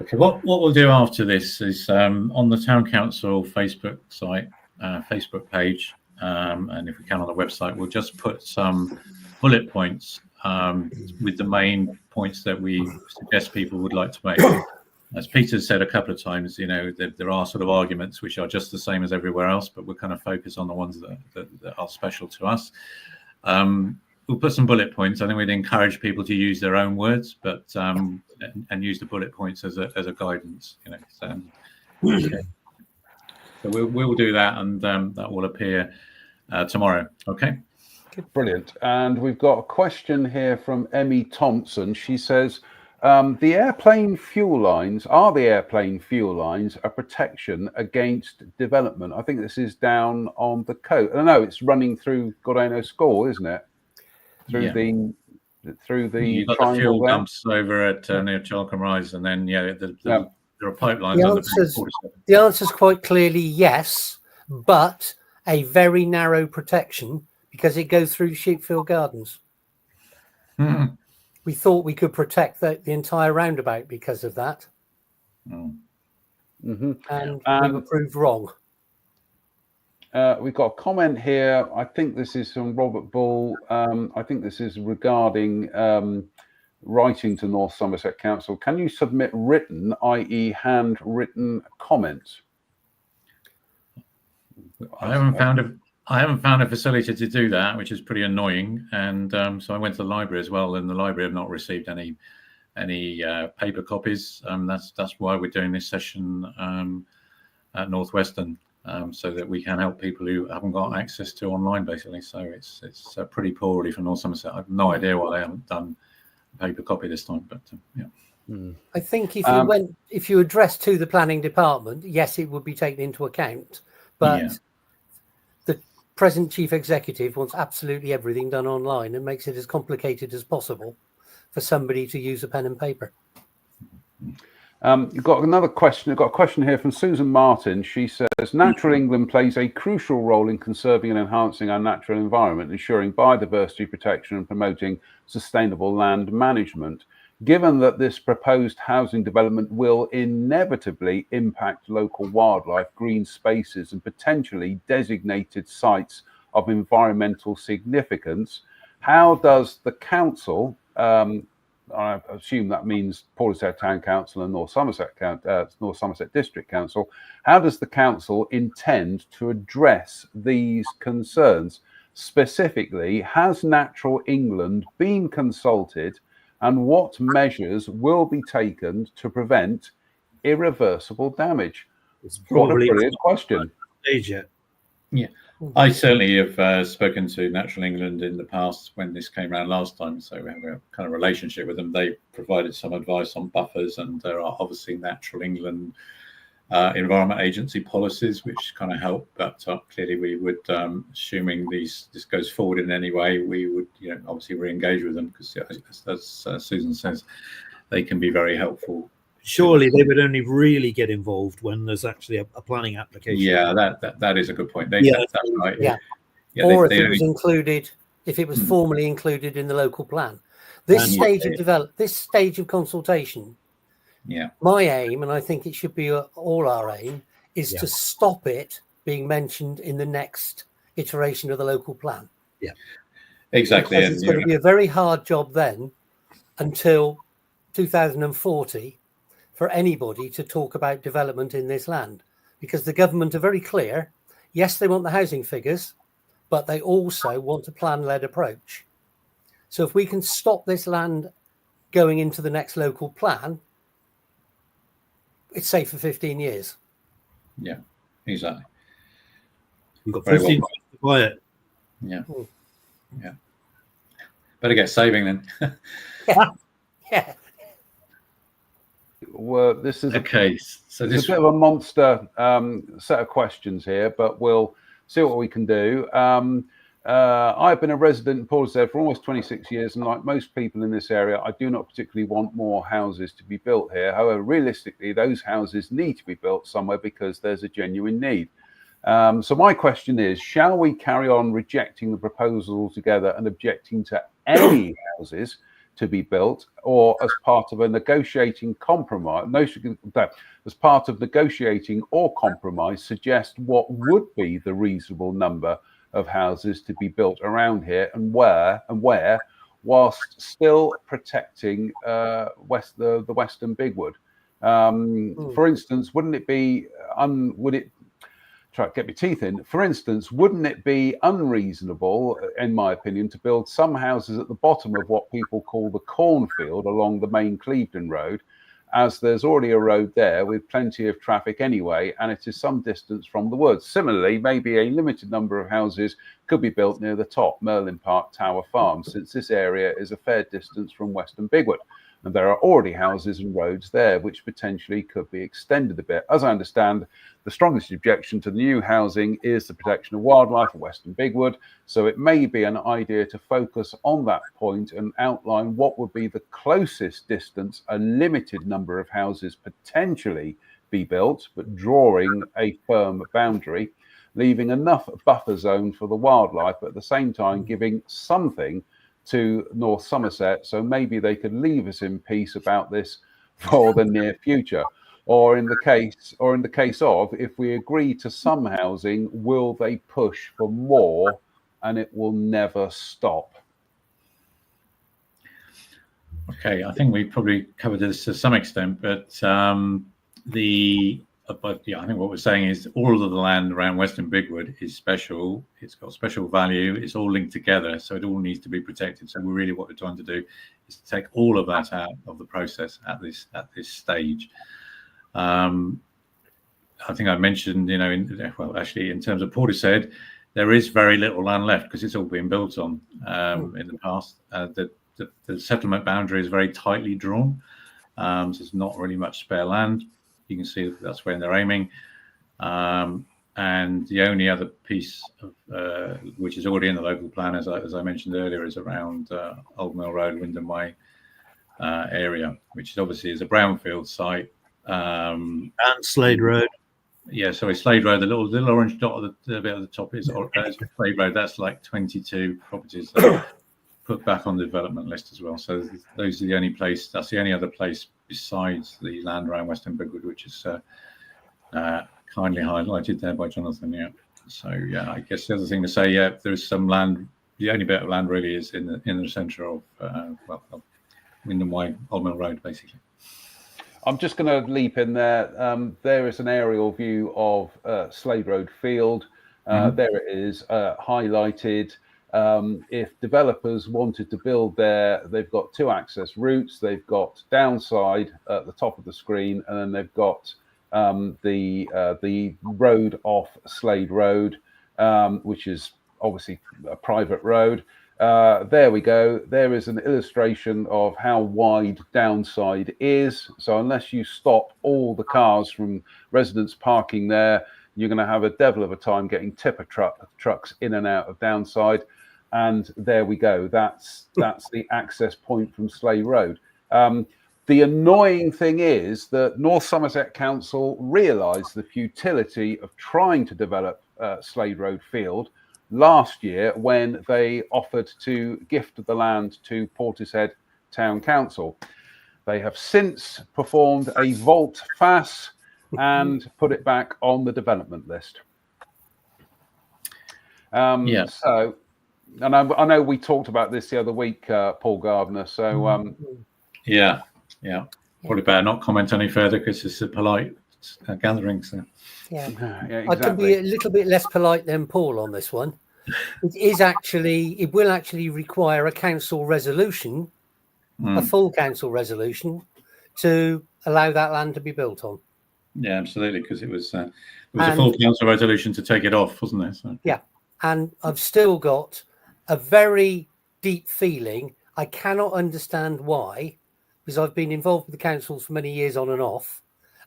Okay, what we'll do after this is on the Town Council Facebook site, Facebook page, and if we can on the website, we'll just put some bullet points with the main points that we suggest people would like to make. As Peter said a couple of times, there are sort of arguments which are just the same as everywhere else, but we're kind of focused on the ones that are special to us. We'll put some bullet points. I think we'd encourage people to use their own words, but and use the bullet points as a guidance. Okay. So we'll do that, and that will appear tomorrow. Okay. Brilliant. And we've got a question here from Emmy Thompson. She says, the airplane fuel lines a protection against development? I think this is down on the coast. No, it's running through Godano School, isn't it? Through the You've got the fuel dumps over at near Chalcombe Rise, and then there are pipelines. The answer is quite clearly yes, but a very narrow protection because it goes through Sheepfield Gardens. Mm. We thought we could protect the entire roundabout because of that. Mm-hmm. And we were proved wrong. We've got a comment here. I think this is from Robert Bull. I think this is regarding writing to North Somerset Council. Can you submit written, i.e. handwritten comments? I haven't found a facility to do that, which is pretty annoying. And so I went to the library as well, and the library have not received any paper copies. That's why we're doing this session at Northwestern, so that we can help people who haven't got access to online, basically. So it's pretty poorly for North Somerset. I have no idea why they haven't done a paper copy this time, but yeah. I think if you address to the planning department, yes, it would be taken into account, but the present chief executive wants absolutely everything done online and makes it as complicated as possible for somebody to use a pen and paper. You've got another question. I've got a question here from Susan Martin. She says, Natural England plays a crucial role in conserving and enhancing our natural environment, ensuring biodiversity protection and promoting sustainable land management. Given that this proposed housing development will inevitably impact local wildlife, green spaces, and potentially designated sites of environmental significance, how does the council, I assume that means Portishead Town Council and North Somerset District Council, how does the council intend to address these concerns? Specifically, has Natural England been consulted, and what measures will be taken to prevent irreversible damage? What a brilliant question. Yeah, I certainly have spoken to Natural England in the past when this came around last time, so we have a kind of relationship with them. They provided some advice on buffers, and there are obviously Natural England Environment Agency policies which kind of help, but clearly we would, assuming this goes forward in any way, we would obviously re-engage with them, because as Susan says, they can be very helpful. Surely they would only really get involved when there's actually a planning application. Yeah, that is a good point. That's right. Yeah. Or if it was included, if it was formally included in the local plan. This stage of consultation. Yeah. My aim, and I think it should be all our aim, is to stop it being mentioned in the next iteration of the local plan. Yeah. Exactly. Because it's going to be a very hard job then until 2040 for anybody to talk about development in this land, because the government are very clear. Yes, they want the housing figures, but they also want a plan-led approach. So if we can stop this land going into the next local plan, it's safe for 15 years. Yeah, exactly. We've got 15 minutes to buy it. Yeah. Yeah. Better get saving then. Yeah. Well, this is Okay. So it's this a bit of a monster set of questions here, but we'll see what we can do. I've been a resident in Portishead for almost 26 years, and like most people in this area, I do not particularly want more houses to be built here. However, realistically, those houses need to be built somewhere because there's a genuine need. So my question is, shall we carry on rejecting the proposal altogether and objecting to any houses to be built, or as part of a negotiating compromise, as part of negotiating or compromise, suggest what would be the reasonable number of houses to be built around here and where, whilst still protecting the Western Bigwood? For instance, wouldn't it be try to get my teeth in. For instance, wouldn't it be unreasonable, in my opinion, to build some houses at the bottom of what people call the cornfield along the main Clevedon Road, as there's already a road there with plenty of traffic anyway, and it is some distance from the woods? Similarly, maybe a limited number of houses could be built near the top, Merlin Park Tower Farm, since this area is a fair distance from Western Bigwood. And there are already houses and roads there which potentially could be extended a bit. As I understand, the strongest objection to the new housing is the protection of wildlife at Western Bigwood. So it may be an idea to focus on that point and outline what would be the closest distance a limited number of houses potentially be built, but drawing a firm boundary, leaving enough buffer zone for the wildlife, but at the same time giving something to North Somerset, so maybe they could leave us in peace about this for the near future. Or in the case of, if we agree to some housing, will they push for more and it will never stop? Okay, I think we probably covered this to some extent, but I think what we're saying is all of the land around Western Bigwood is special. It's got special value. It's all linked together, so it all needs to be protected. So really, what we're trying to do is to take all of that out of the process at this stage. I think I mentioned, actually, in terms of Portishead, there is very little land left because it's all been built on in the past. The settlement boundary is very tightly drawn, so there's not really much spare land. You can see that's where they're aiming. And the only other piece of, which is already in the local plan, as I mentioned earlier, is around Old Mill Road, Wyndham Way area, which obviously is a brownfield site. And Slade Road. Yeah, sorry, Slade Road. The little orange dot at the bit at the top is Slade Road. That's like 22 properties that are put back on the development list as well. So those are the only place. That's the only other place besides the land around Western Bigwood, which is kindly highlighted there by Jonathan. Yeah. So yeah, I guess the other thing to say, yeah, there's some land. The only bit of land really is in the centre of Wyndham Way, Old Mill Road, basically. I'm just going to leap in there. There is an aerial view of Slade Road Field. There it is, highlighted. If developers wanted to build there, they've got two access routes. They've got downside at the top of the screen, and then they've got the road off Slade Road, which is obviously a private road. There we go. There is an illustration of how wide downside is. So unless you stop all the cars from residents parking there, you're going to have a devil of a time getting tipper trucks in and out of downside. And there we go. That's the access point from Slade Road. The annoying thing is that North Somerset Council realised the futility of trying to develop Slade Road Field last year when they offered to gift the land to Portishead Town Council. They have since performed a volte-face and put it back on the development list. So, and I know we talked about this the other week, Paul Gardner. So, yeah. Probably better not comment any further because it's a polite gathering. So, yeah, exactly. I can be a little bit less polite than Paul on this one. It will actually require a council resolution, a full council resolution, to allow that land to be built on. Yeah, absolutely, because it was a full council resolution to take it off, wasn't there? So. Yeah, And I've still got a very deep feeling. I cannot understand why, because I've been involved with the councils for many years on and off,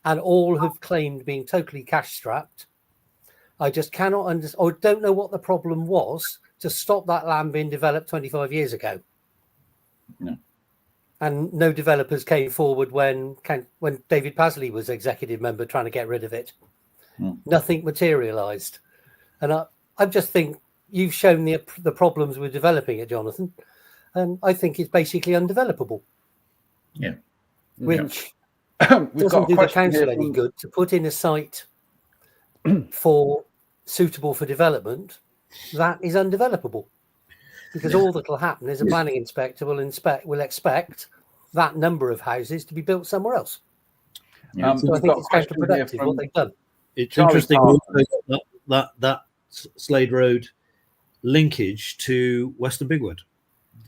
and all have claimed being totally cash strapped. I just cannot understand, or don't know what the problem was to stop that land being developed 25 years ago. No. And no developers came forward when David Pasley was executive member trying to get rid of it. Nothing materialised. And I just think you've shown the problems with developing it, Jonathan. And I think it's basically undevelopable. Yeah. Which We've doesn't got a do the question council here any from, good to put in a site for suitable for development that is undevelopable. Because all that will happen is a planning inspector will expect that number of houses to be built somewhere else. Yeah. So I think it's counterproductive what they've done. It's Charlie interesting Parsons. that Slade Road linkage to Western Bigwood.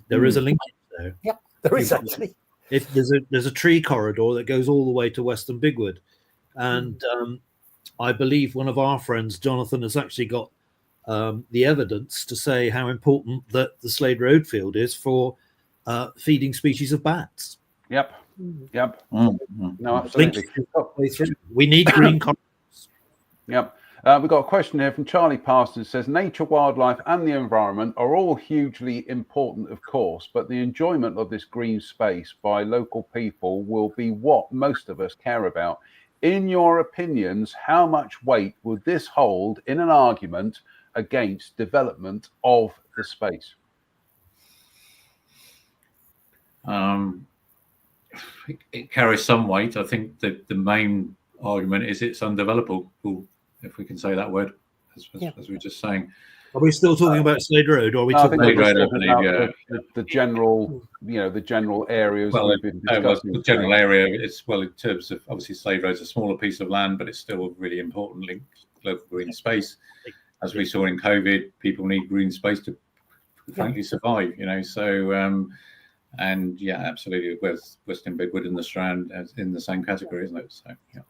There is a linkage there. Yeah, there is actually. If there's a tree corridor that goes all the way to Western Bigwood, and I believe one of our friends, Jonathan, has actually got the evidence to say how important that the Slade Road field is for feeding species of bats. Yep. No, absolutely. We need green corridors. Yep. We've got a question here from Charlie Parsons. Says nature, wildlife, and the environment are all hugely important, of course, but the enjoyment of this green space by local people will be what most of us care about. In your opinions, how much weight would this hold in an argument against development of the space? It carries some weight. I think the main argument is it's undevelopable, if we can say that word, as we were just saying. Are we still talking about Slade Road, or are we talking about the general, the general areas we've been discussing? The general area, in terms of obviously Slade Road's a smaller piece of land, but it's still a really important link to local green space. As we saw in COVID, people need green space to frankly survive, so and yeah, absolutely, Western Bigwood and the Strand in the same category, isn't it? So yeah.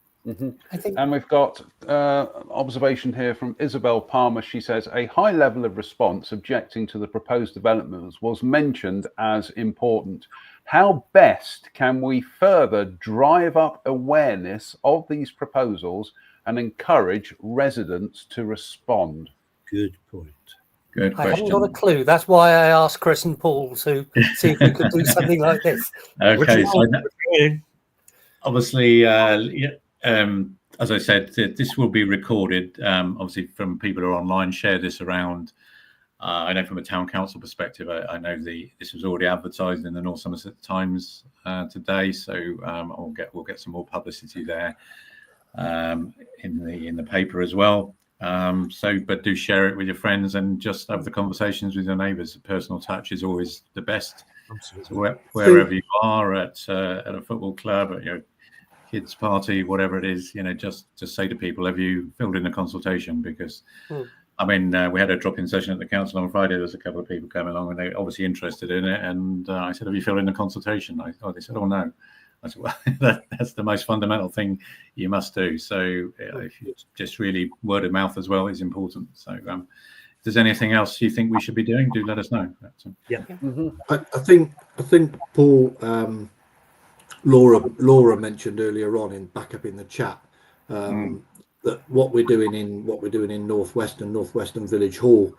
I think, and we've got observation here from Isabel Palmer. She says a high level of response objecting to the proposed developments was mentioned as important. How best can we further drive up awareness of these proposals and encourage residents to respond? Good point. Good question. I haven't got a clue. That's why I asked Chris and Paul to see if we could do something like this. Okay, so obviously, as I said, this will be recorded. Obviously, from people who are online, share this around. I know from a town council perspective, I know this was already advertised in the North Somerset Times today, so we'll get some more publicity there in the paper as well. But do share it with your friends and just have the conversations with your neighbours. Personal touch is always the best. So wherever you are at a football club, at your kids' party, whatever it is, just say to people, have you filled in a consultation? Because I mean, we had a drop-in session at the council on Friday. There was a couple of people coming along and they're obviously interested in it. And I said, have you filled in a consultation? They said, oh, no. I said, well, that's the most fundamental thing you must do. So if you just really word of mouth as well is important. So if there's anything else you think we should be doing, do let us know. I think Paul, Laura mentioned earlier on back up in the chat that what we're doing in Northwestern Village Hall,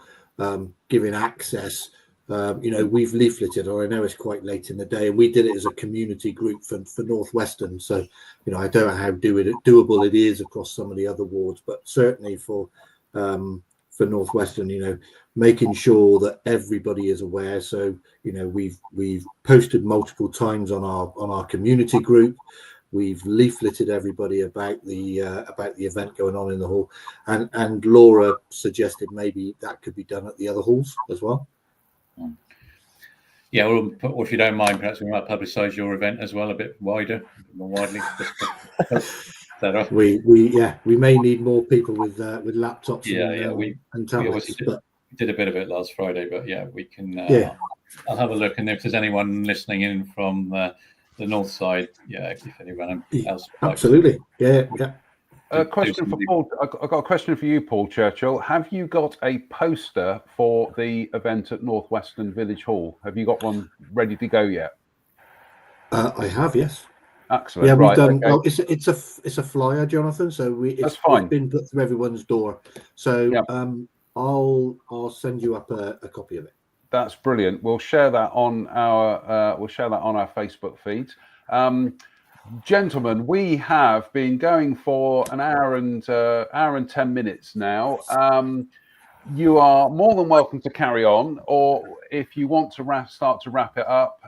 giving access. We've leafleted, or I know it's quite late in the day, and we did it as a community group for Northwestern. So, I don't know how doable it is across some of the other wards, but certainly for Northwestern, making sure that everybody is aware. So, we've posted multiple times on our community group. We've leafleted everybody about the event going on in the hall, and Laura suggested maybe that could be done at the other halls as well. Yeah, or if you don't mind, perhaps we might publicise your event as well a bit wider, more widely. We may need more people with laptops and tablets. We did a bit of it last Friday, but yeah, we can. I'll have a look, and if there's anyone listening in from the north side, if anyone else, absolutely, A question for Paul. I've got a question for you, Paul Churchill. Have you got a poster for the event at Northwestern Village Hall? Have you got one ready to go yet? I have, yes. Excellent. Yeah, we've right, done. okay. Well, it's a flyer, Jonathan. So it's been put through everyone's door. So Yep. I'll send you up a copy of it. That's brilliant. We'll share that on our Facebook feed. Gentlemen, we have been going for an hour and 10 minutes now. You are more than welcome to carry on, or if you want to start to wrap it up,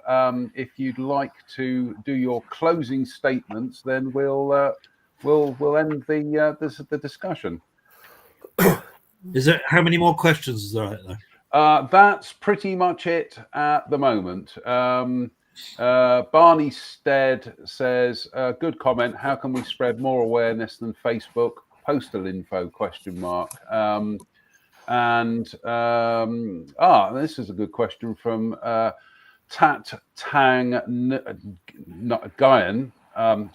if you'd like to do your closing statements, then we'll end the discussion. Is there how many more questions is there out there? That's pretty much it at the moment. Barney Stead says, good comment. How can we spread more awareness than Facebook? Postal info ? This is a good question from Tat Tang Guyan.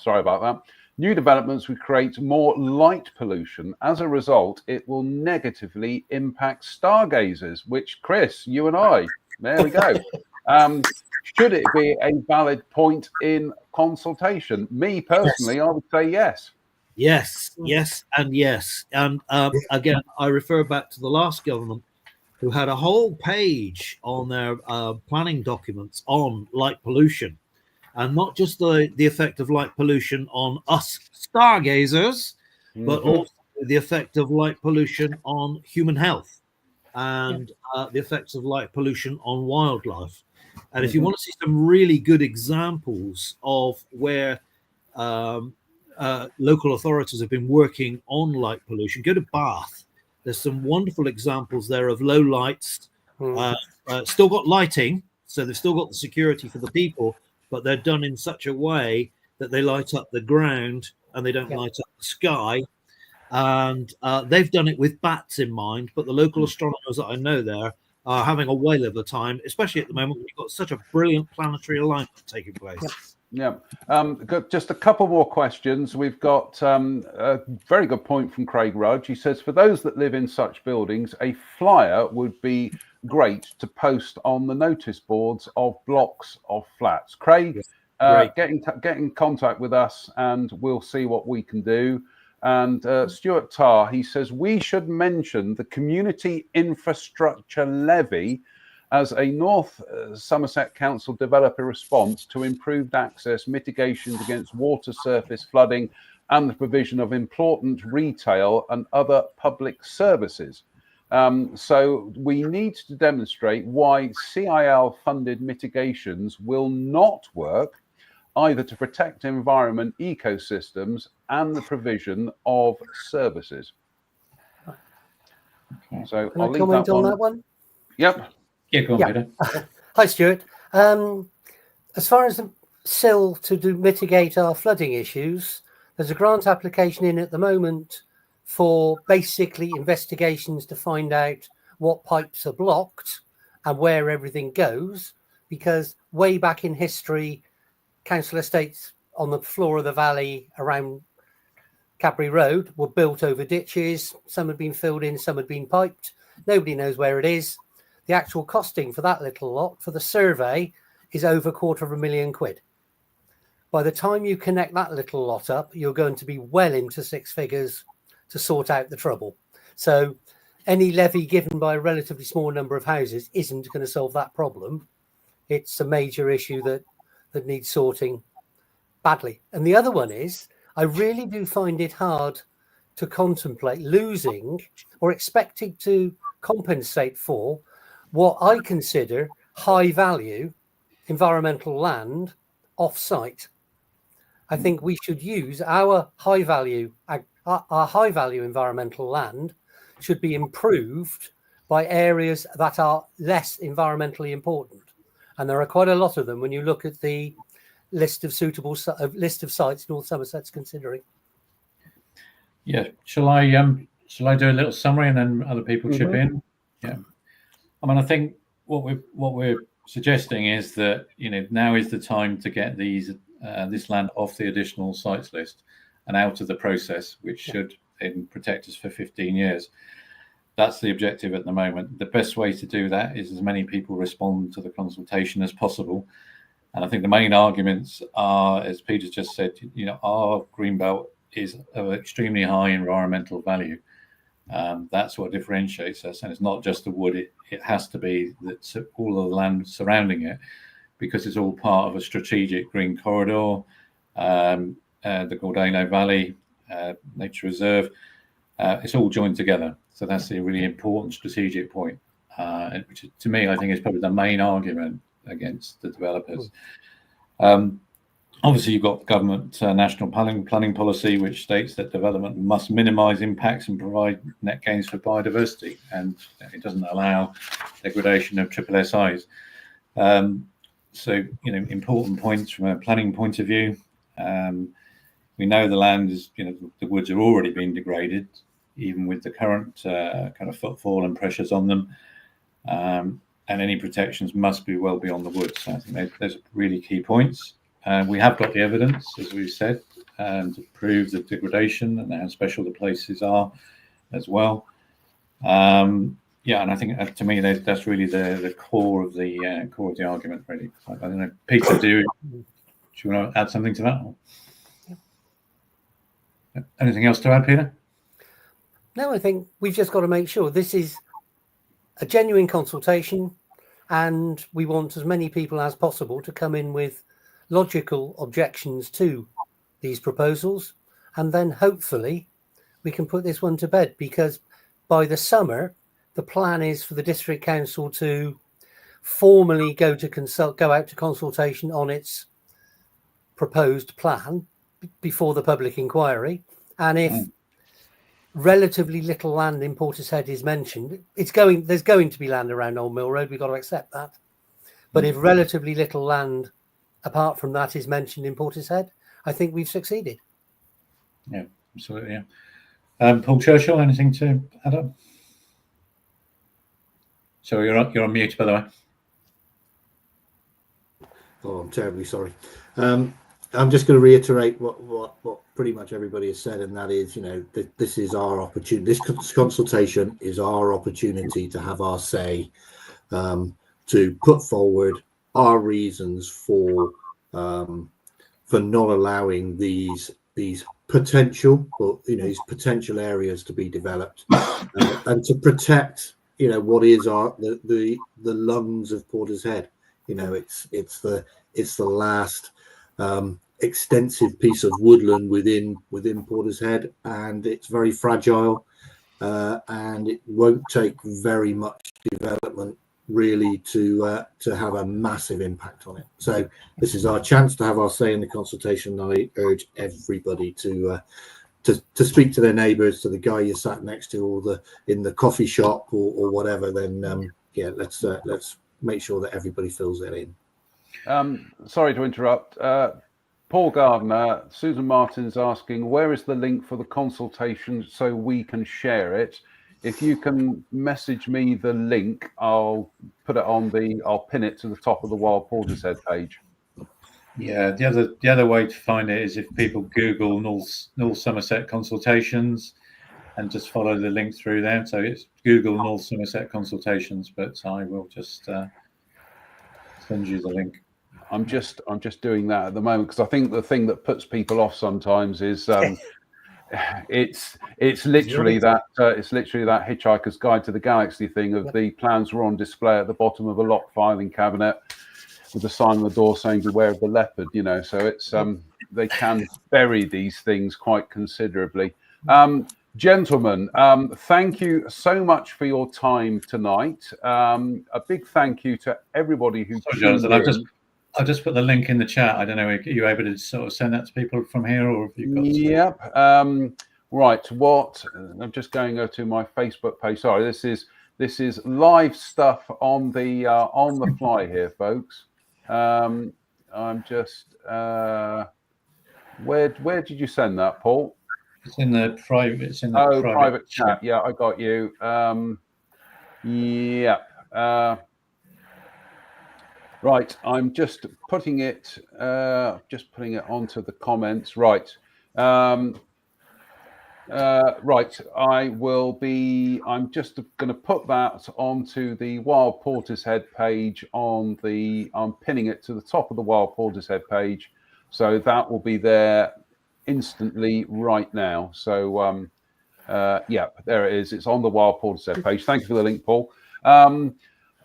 Sorry about that. New developments would create more light pollution. As a result, it will negatively impact stargazers, which, Chris, you and I, there we go. Should it be a valid point in consultation? Me personally, yes. I would say yes. Yes, yes, and yes. And again, I refer back to the last government who had a whole page on their planning documents on light pollution. And not just the effect of light pollution on us stargazers, but also the effect of light pollution on human health and the effects of light pollution on wildlife. And if you want to see some really good examples of where local authorities have been working on light pollution, go to Bath. There's some wonderful examples there of low lights, still got lighting, so they've still got the security for the people, but they're done in such a way that they light up the ground and they don't light up the sky. And they've done it with bats in mind, but the local astronomers that I know there are having a whale of a time, especially at the moment when you've got such a brilliant planetary alignment taking place. Yeah. Just a couple more questions. We've got a very good point from Craig Rudge. He says, for those that live in such buildings, a flyer would be great to post on the notice boards of blocks of flats. Craig, get in contact with us and we'll see what we can do. And Stuart Tarr, he says, we should mention the community infrastructure levy as a North Somerset Council develop a response to improved access, mitigations against water surface flooding, and the provision of important retail and other public services. So we need to demonstrate why CIL-funded mitigations will not work, either to protect environment ecosystems and the provision of services. Okay. So Can I'll I leave comment that on one. that one? Yep. Yeah, go on, Peter. Hi, Stuart. As far as the SIL to mitigate our flooding issues, there's a grant application in at the moment for basically investigations to find out what pipes are blocked and where everything goes, because way back in history, council estates on the floor of the valley around Cadbury Road were built over ditches. Some had been filled in, some had been piped. Nobody knows where it is. The actual costing for that little lot for the survey is over £250,000. By the time you connect that little lot up, you're going to be well into six figures to sort out the trouble. So any levy given by a relatively small number of houses isn't going to solve that problem. It's a major issue that needs sorting badly. And the other one is, I really do find it hard to contemplate losing or expecting to compensate for what I consider high value environmental land off-site. I think we should use our high value environmental land should be improved by areas that are less environmentally important. And there are quite a lot of them when you look at the list of sites North Somerset's considering. Yeah, shall I do a little summary and then other people chip in? Yeah, I mean, I think what we're suggesting is that now is the time to get this land off the additional sites list, and out of the process, which should protect us for 15 years. That's the objective at the moment. The best way to do that is as many people respond to the consultation as possible. And I think the main arguments are, as Peter just said, our greenbelt is of extremely high environmental value. That's what differentiates us. And it's not just the wood, it has to be that all of the land surrounding it, because it's all part of a strategic green corridor, the Gordano Valley Nature Reserve. It's all joined together. So that's a really important strategic point, which to me, I think is probably the main argument against the developers. Obviously, you've got government national planning policy, which states that development must minimise impacts and provide net gains for biodiversity, and it doesn't allow degradation of SSSIs. So, important points from a planning point of view. We know the land is, the woods are already being degraded, even with the current kind of footfall and pressures on them. And any protections must be well beyond the woods. So I think those are really key points. We have got the evidence, as we've said, to prove the degradation and how special the places are as well. And I think to me that's really the core of the argument, really. I don't know, Peter, do you want to add something to that? Yeah. Anything else to add, Peter? No, I think we've just got to make sure this is a genuine consultation, and we want as many people as possible to come in with logical objections to these proposals, and then hopefully we can put this one to bed, because by the summer the plan is for the district council to formally go out to consultation on its proposed plan before the public inquiry. And if relatively little land in Portishead is mentioned, there's going to be land around Old Mill Road, we've got to accept that. But if relatively little land apart from that is mentioned in Portishead, I think we've succeeded. Yeah, absolutely. Yeah. Paul Churchill, anything to add up? So you're on mute, by the way. Oh, I'm terribly sorry. I'm just going to reiterate what pretty much everybody has said, and that is, this is our opportunity. This consultation is our opportunity to have our say, to put forward our reasons for not allowing these potential, these potential areas to be developed, and to protect, what is the lungs of Portishead. It's the last extensive piece of woodland within Portishead, and it's very fragile, and it won't take very much development really to have a massive impact on it. So this is our chance to have our say in the consultation. I urge everybody to speak to their neighbours, to the guy you sat next to, or in the coffee shop or whatever. Then let's make sure that everybody fills that in. Sorry to interrupt. Paul Gardner, Susan Martin's asking, where is the link for the consultation so we can share it? If you can message me the link, I'll put it I'll pin it to the top of the Wild Portishead page. Yeah, the other way to find it is if people Google North Somerset consultations and just follow the link through there. So it's Google North Somerset consultations, but I will just send you the link. I'm just doing that at the moment, because I think the thing that puts people off sometimes is it's literally that Hitchhiker's Guide to the Galaxy thing of the plans were on display at the bottom of a locked filing cabinet with a sign on the door saying beware of the leopard. So it's they can bury these things quite considerably. Gentlemen, thank you so much for your time tonight. A big thank you to everybody who tuned in. I'll just put the link in the chat. I don't know, are you able to sort of send that to people from here, or have you got? Yep. Right. I'm just going to my Facebook page. Sorry, this is live stuff on the fly here, folks. I'm just where did you send that, Paul? It's in the private. It's in the private chat. Yeah, I got you. Yeah. Right, I'm just putting it onto the comments. Right, Right, I'm just going to put that onto the Wild Portishead page I'm pinning it to the top of the Wild Portishead page. So that will be there instantly right now. So, yeah, there it is. It's on the Wild Portishead page. Thank you for the link, Paul.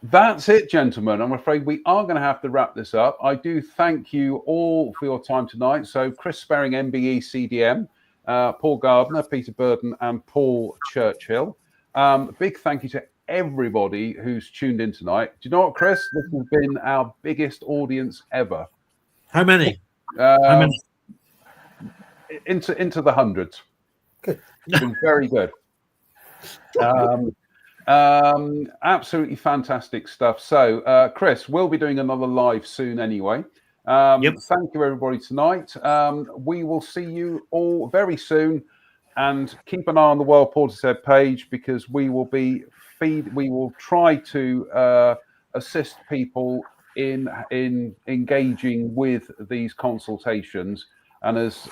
That's it, gentlemen. I'm afraid we are going to have to wrap this up. I do thank you all for your time tonight. So Chris Sperring, MBE CDM, Paul Gardner, Peter Burton, and Paul Churchill. Big thank you to everybody who's tuned in tonight. Do you know what, Chris? This has been our biggest audience ever. How many? How many? Into the hundreds. Good. It's been very good. Absolutely fantastic stuff. So, Chris, we'll be doing another live soon anyway. Yep. Thank you, everybody, tonight. We will see you all very soon, and keep an eye on the World Portishead page, because we will try to assist people in engaging with these consultations, and as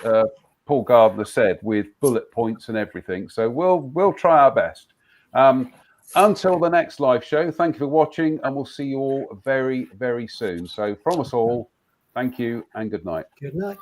Paul Gardner said, with bullet points and everything. So we'll try our best. Until the next live show, thank you for watching, and we'll see you all very, very soon. So from us all, thank you and good night. Good night.